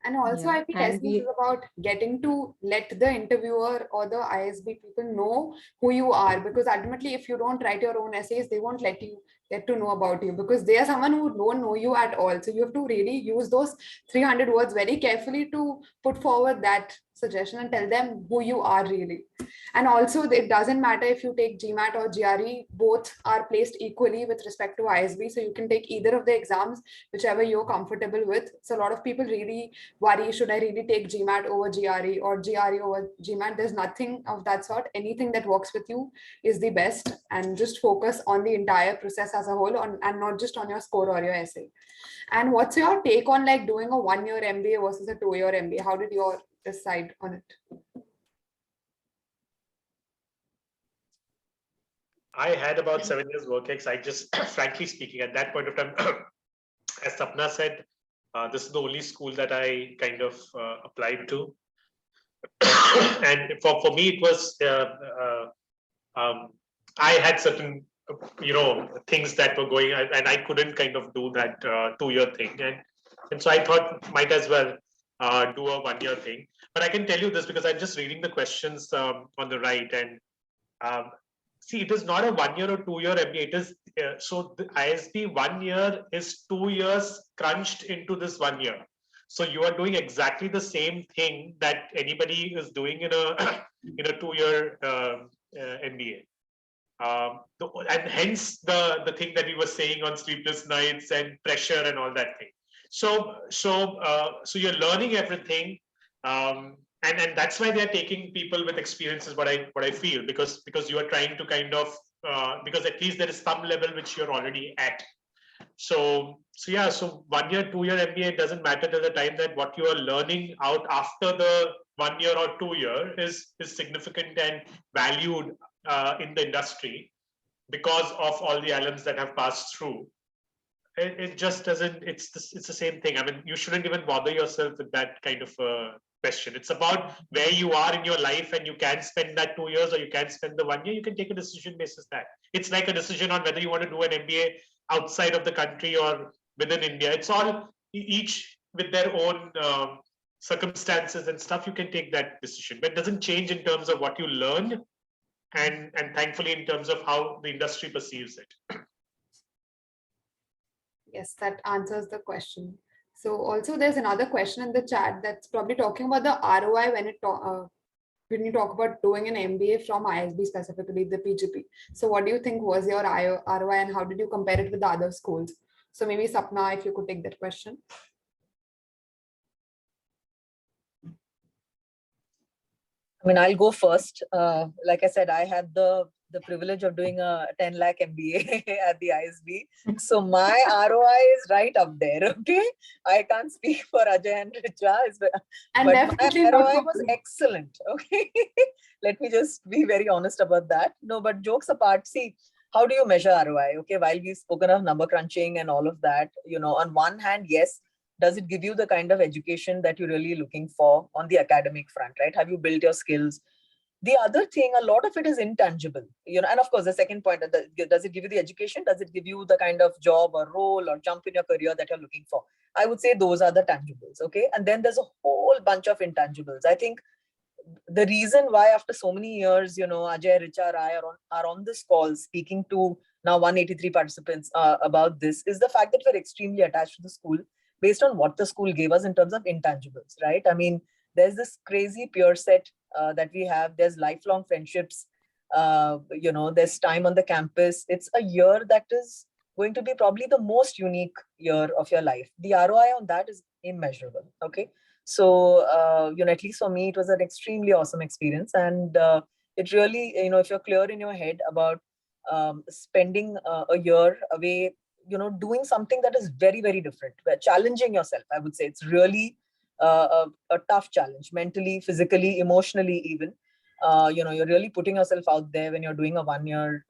And also, I think essence is about getting to let the interviewer or the ISB people know who you are, because ultimately, if you don't write your own essays, they won't let you get to know about you, because they are someone who don't know you at all. So you have to really use those 300 words very carefully to put forward that suggestion and tell them who you are really. And also, it doesn't matter if you take GMAT or GRE, both are placed equally with respect to ISB. So you can take either of the exams, whichever you're comfortable with. So a lot of people really worry, should I really take GMAT over GRE or GRE over GMAT? There's nothing of that sort. Anything that works with you is the best, and just focus on the entire process as a whole and not just on your score or your essay. And what's your take on like doing a 1-year MBA versus a 2-year MBA? How did you decide on it? I had about 7 years work ex. I just, frankly speaking, at that point of time, as Sapna said, this is the only school that I kind of applied to. And for me, it was, I had certain, things that were going, and I couldn't kind of do that 2-year thing. And so I thought might as well. do a 1 year thing. But I can tell you this because I'm just reading the questions on the right, and see, it is not a 1 year or 2 year MBA. It is so the ISB 1 year is 2 years crunched into this 1 year. So you are doing exactly the same thing that anybody is doing in a in a 2 year MBA. And hence the thing that we were saying on sleepless nights and pressure and all that thing. So you're learning everything, and that's why they're taking people with experiences. What I feel, because you are trying to kind of because at least there is some level which you're already at. So 1 year, 2 year MBA, it doesn't matter till the time that what you are learning out after the 1 year or 2 year is significant and valued in the industry because of all the alums that have passed through. It just doesn't, it's the same thing. I mean, you shouldn't even bother yourself with that kind of question. It's about where you are in your life, and you can spend that 2 years or you can spend the 1 year. You can take a decision basis that. It's like a decision on whether you want to do an MBA outside of the country or within India. It's all each with their own circumstances and stuff. You can take that decision, but it doesn't change in terms of what you learn, and thankfully in terms of how the industry perceives it. Yes, that answers the question. So also there's another question in the chat that's probably talking about the ROI when you talk about doing an MBA from ISB, specifically the PGP. So what do you think was your ROI, and how did you compare it with the other schools? So maybe Sapna, if you could take that question. I mean, I'll go first. Like I said, I had the privilege of doing a 10 lakh MBA at the ISB. So my ROI is right up there, okay? I can't speak for Ajay and Richa, but my ROI was excellent, okay? Let me just be very honest about that. No, but jokes apart, see, how do you measure ROI? Okay, while we've spoken of number crunching and all of that, you know, on one hand, yes, does it give you the kind of education that you're really looking for on the academic front, right? Have you built your skills? The other thing, a lot of it is intangible, you know, and of course, the second point, does it give you the education? Does it give you the kind of job or role or jump in your career that you're looking for? I would say those are the tangibles, okay? And then there's a whole bunch of intangibles. I think the reason why after so many years, you know, Ajay, Richa, I are on this call speaking to now 183 participants about this is the fact that we're extremely attached to the school based on what the school gave us in terms of intangibles, right? I mean, there's this crazy peer set that we have. There's lifelong friendships. You know, there's time on the campus. It's a year that is going to be probably the most unique year of your life. The ROI on that is immeasurable, okay? So, you know, at least for me, it was an extremely awesome experience. And it really, you know, if you're clear in your head about spending a year away, you know, doing something that is very, very different, challenging yourself, I would say it's really a tough challenge, mentally, physically, emotionally, even. You know, you're really putting yourself out there when you're doing a 1 year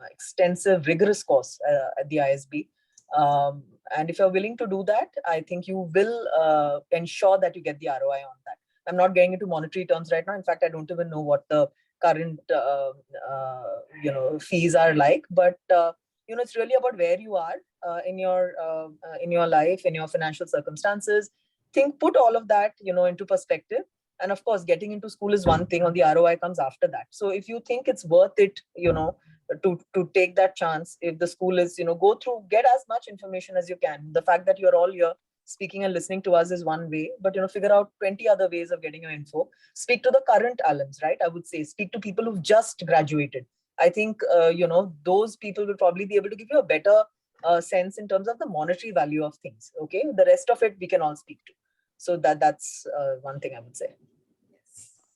extensive, rigorous course at the ISB. And if you're willing to do that, I think you will ensure that you get the ROI on that. I'm not getting into monetary terms right now. In fact, I don't even know what the current, you know, fees are like. But you know, it's really about where you are in your life, in your financial circumstances. Put all of that, you know, into perspective. And of course, getting into school is one thing, or the ROI comes after that. So if you think it's worth it, you know, to take that chance, if the school is, you know, go through, get as much information as you can. The fact that you're all here speaking and listening to us is one way, but, you know, figure out 20 other ways of getting your info. Speak to the current alums, right? I would say speak to people who've just graduated. I think, you know, those people will probably be able to give you a better sense in terms of the monetary value of things. Okay. The rest of it we can all speak to. So that's one thing I would say.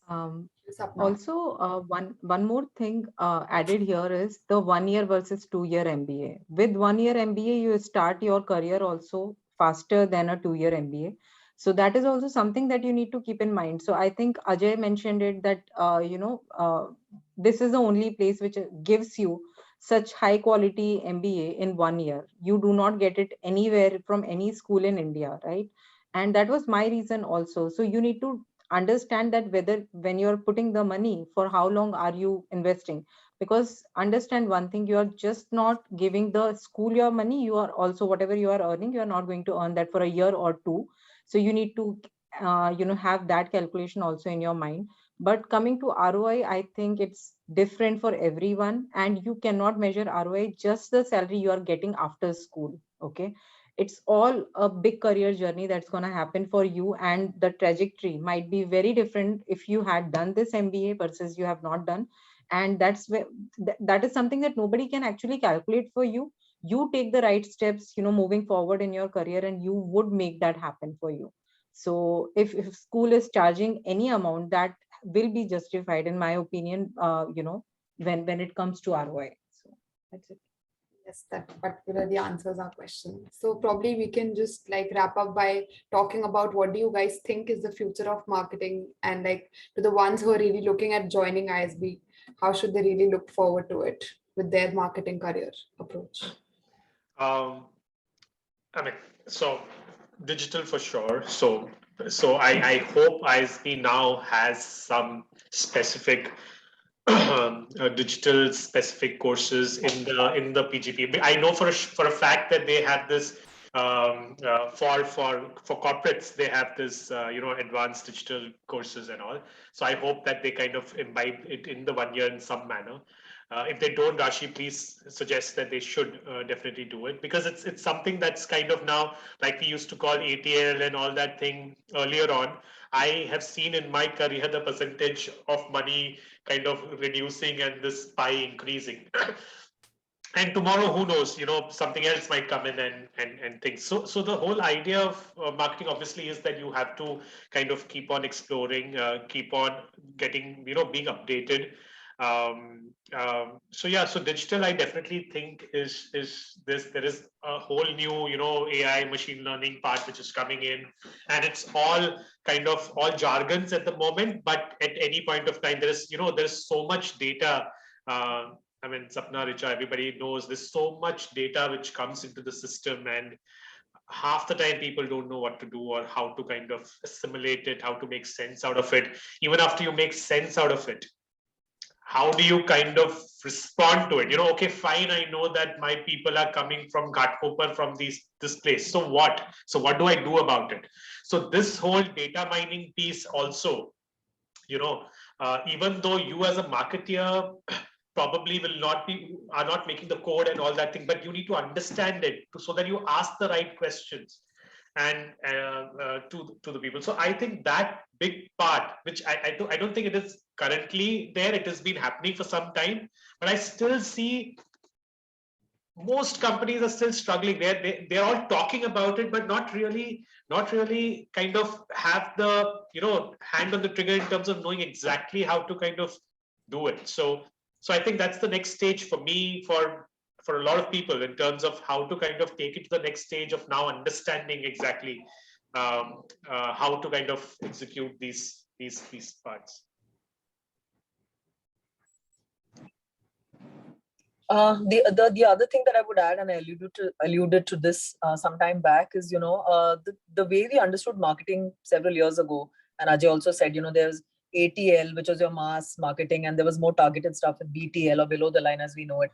Also, one more thing added here is the 1 year versus 2 year MBA. With 1 year MBA, you start your career also faster than a 2 year MBA. So that is also something that you need to keep in mind. So I think Ajay mentioned it that, you know, this is the only place which gives you such high quality MBA in 1 year. You do not get it anywhere from any school in India, right? And that was my reason also. So you need to understand that whether when you're putting the money, for how long are you investing? Because understand one thing, you are just not giving the school your money, you are also, whatever you are earning, you are not going to earn that for a year or two. So you need to have that calculation also in your mind. But coming to ROI, I think it's different for everyone, and you cannot measure ROI just the salary you are getting after school. Okay, it's all a big career journey that's going to happen for you, and the trajectory might be very different if you had done this MBA versus you have not done. And that's where that is something that nobody can actually calculate for you. You take the right steps, moving forward in your career, and you would make that happen for you. So if school is charging any amount, that will be justified, in my opinion, when it comes to ROI. So that's it. Yes, that particularly answers our question. So probably we can just like wrap up by talking about what do you guys think is the future of marketing, and like to the ones who are really looking at joining ISB, how should they really look forward to it with their marketing career approach? I mean, so digital for sure. So I hope ISB now has some specific digital specific courses in the PGP. I know for a fact that they have this for corporates, they have this advanced digital courses and all. So I hope that they kind of imbibe it in the 1 year in some manner. If they don't, Rashi, please suggest that they should definitely do it, because it's something that's kind of now, like we used to call ATL and all that thing earlier on. I have seen in my career the percentage of money kind of reducing and this pie increasing. And tomorrow, who knows, something else might come in and things. So the whole idea of marketing obviously is that you have to kind of keep on exploring, keep on getting, being updated. So digital, I definitely think is this. There is a whole new, AI machine learning part which is coming in, and it's all kind of all jargons at the moment. But at any point of time, there's so much data. I mean, Sapna, Richa, everybody knows there's so much data which comes into the system, and half the time people don't know what to do or how to kind of assimilate it, how to make sense out of it. Even after you make sense out of it, how do you kind of respond to it? Okay, fine, I know that my people are coming from Ghatkopar, from this place. So what? So what do I do about it? So this whole data mining piece also, even though you as a marketeer probably are not making the code and all that thing, but you need to understand it so that you ask the right questions and to the people. So I think that big part, which I don't think it is currently there, it has been happening for some time, but I still see most companies are still struggling. They're all talking about it, but not really kind of have the hand on the trigger in terms of knowing exactly how to kind of do it. So I think that's the next stage for me, for a lot of people, in terms of how to kind of take it to the next stage of now understanding exactly how to kind of execute these parts. The other thing that I would add, and I alluded to this sometime back, is the way we understood marketing several years ago, and Ajay also said there's ATL, which was your mass marketing, and there was more targeted stuff with BTL, or below the line as we know it.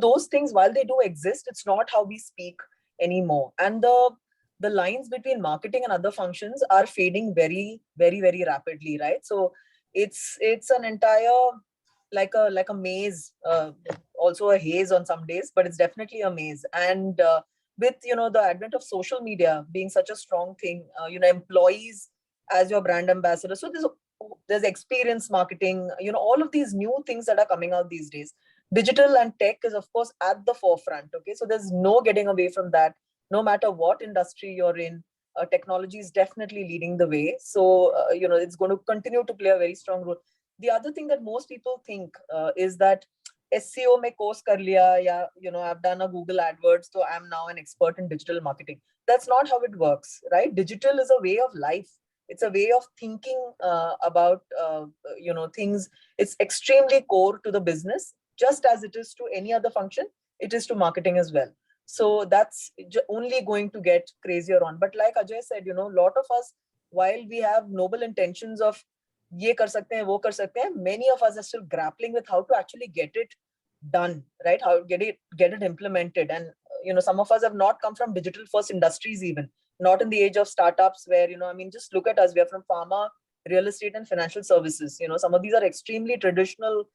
Those things, while they do exist, it's not how we speak anymore, and the lines between marketing and other functions are fading very, very, very rapidly, right? So it's an entire like a maze, also a haze on some days, but it's definitely a maze. And with the advent of social media being such a strong thing, employees as your brand ambassador, so there's experience marketing, all of these new things that are coming out these days. Digital and tech is of course at the forefront. Okay, so there's no getting away from that. No matter what industry you're in, technology is definitely leading the way. So it's going to continue to play a very strong role. The other thing that most people think is that SEO mein course kar liya, ya, I've done a Google AdWords, so I'm now an expert in digital marketing. That's not how it works, right? Digital is a way of life. It's a way of thinking about, things. It's extremely core to the business, just as it is to any other function. It is to marketing as well. So that's only going to get crazier on. But like Ajay said, a lot of us, while we have noble intentions of ye kar sakte hain, wo kar sakte hain, many of us are still grappling with how to actually get it done, right? How to get it implemented. And some of us have not come from digital first industries even. not in the age of startups where, I mean, just look at us. We are from pharma, real estate, and financial services. Some of these are extremely traditional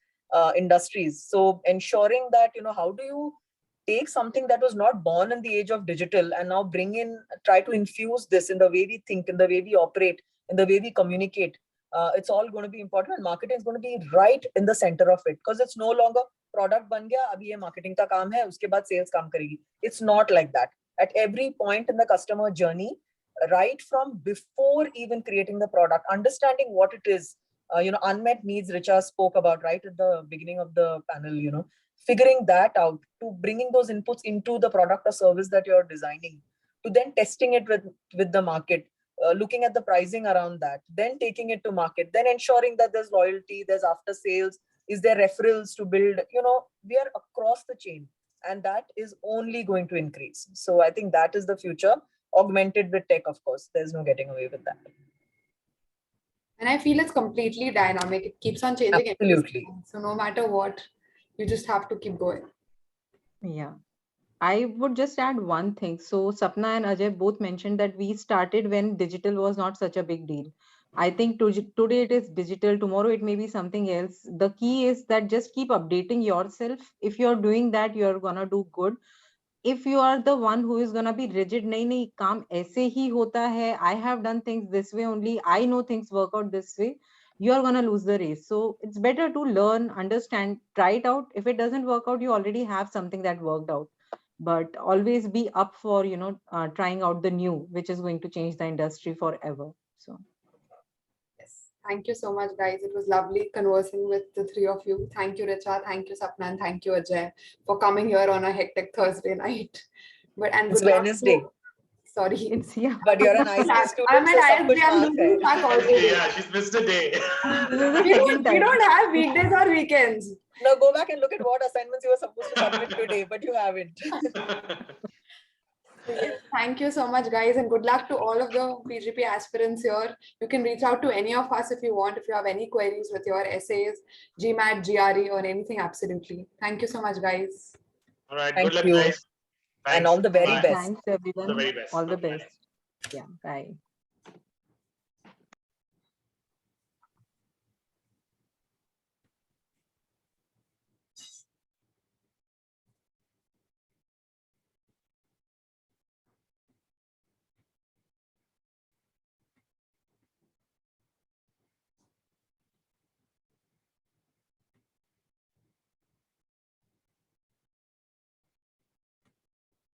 industries. So ensuring that, how do you take something that was not born in the age of digital and now try to infuse this in the way we think, in the way we operate, in the way we communicate. It's all going to be important, and marketing is going to be right in the center of it, because it's no longer product ban gaya, abhi ye marketing ka kaam hai, uske baad sales kaam karegi. It's not like that. At every point in the customer journey, right from before even creating the product, understanding what it is, unmet needs Richa spoke about right at the beginning of the panel, figuring that out, to bringing those inputs into the product or service that you're designing, to then testing it with the market, looking at the pricing around that, then taking it to market, then ensuring that there's loyalty, there's after sales, is there referrals to build, we are across the chain, and that is only going to increase. So I think that is the future, augmented with tech, of course. There's no getting away with that. And I feel it's completely dynamic. It keeps on changing. Absolutely. So no matter what, you just have to keep going. Yeah. I would just add one thing. So Sapna and Ajay both mentioned that we started when digital was not such a big deal. I think today it is digital, tomorrow it may be something else. The key is that just keep updating yourself. If you're doing that, you're gonna do good. If you are the one who is gonna be rigid, nahi, kaam aise hi hota hai, I have done things this way only, I know things work out this way, you are gonna lose the race. So it's better to learn, understand, try it out. If it doesn't work out, you already have something that worked out. But always be up for trying out the new, which is going to change the industry forever. So yes, thank you so much, guys. It was lovely conversing with the three of you. Thank you, Richa, thank you, Sapna, and thank you, Ajay, for coming here on a hectic Thursday night. It's Wednesday. Sorry, it's But you're an ISB student. I'm an so ISB. I'm losing track already. Yeah, she's missed a day. We don't have weekdays or weekends. Now go back and look at what assignments you were supposed to submit today, but you haven't. Thank you so much, guys, and good luck to all of the PGP aspirants here. You can reach out to any of us if you want, if you have any queries with your essays, GMAT, GRE, or anything, absolutely. Thank you so much, guys. All right, Thank good luck, you. guys. Thanks. And all the very Bye. best. thanks everyone. All the very best. All the Bye. best. Yeah, bye.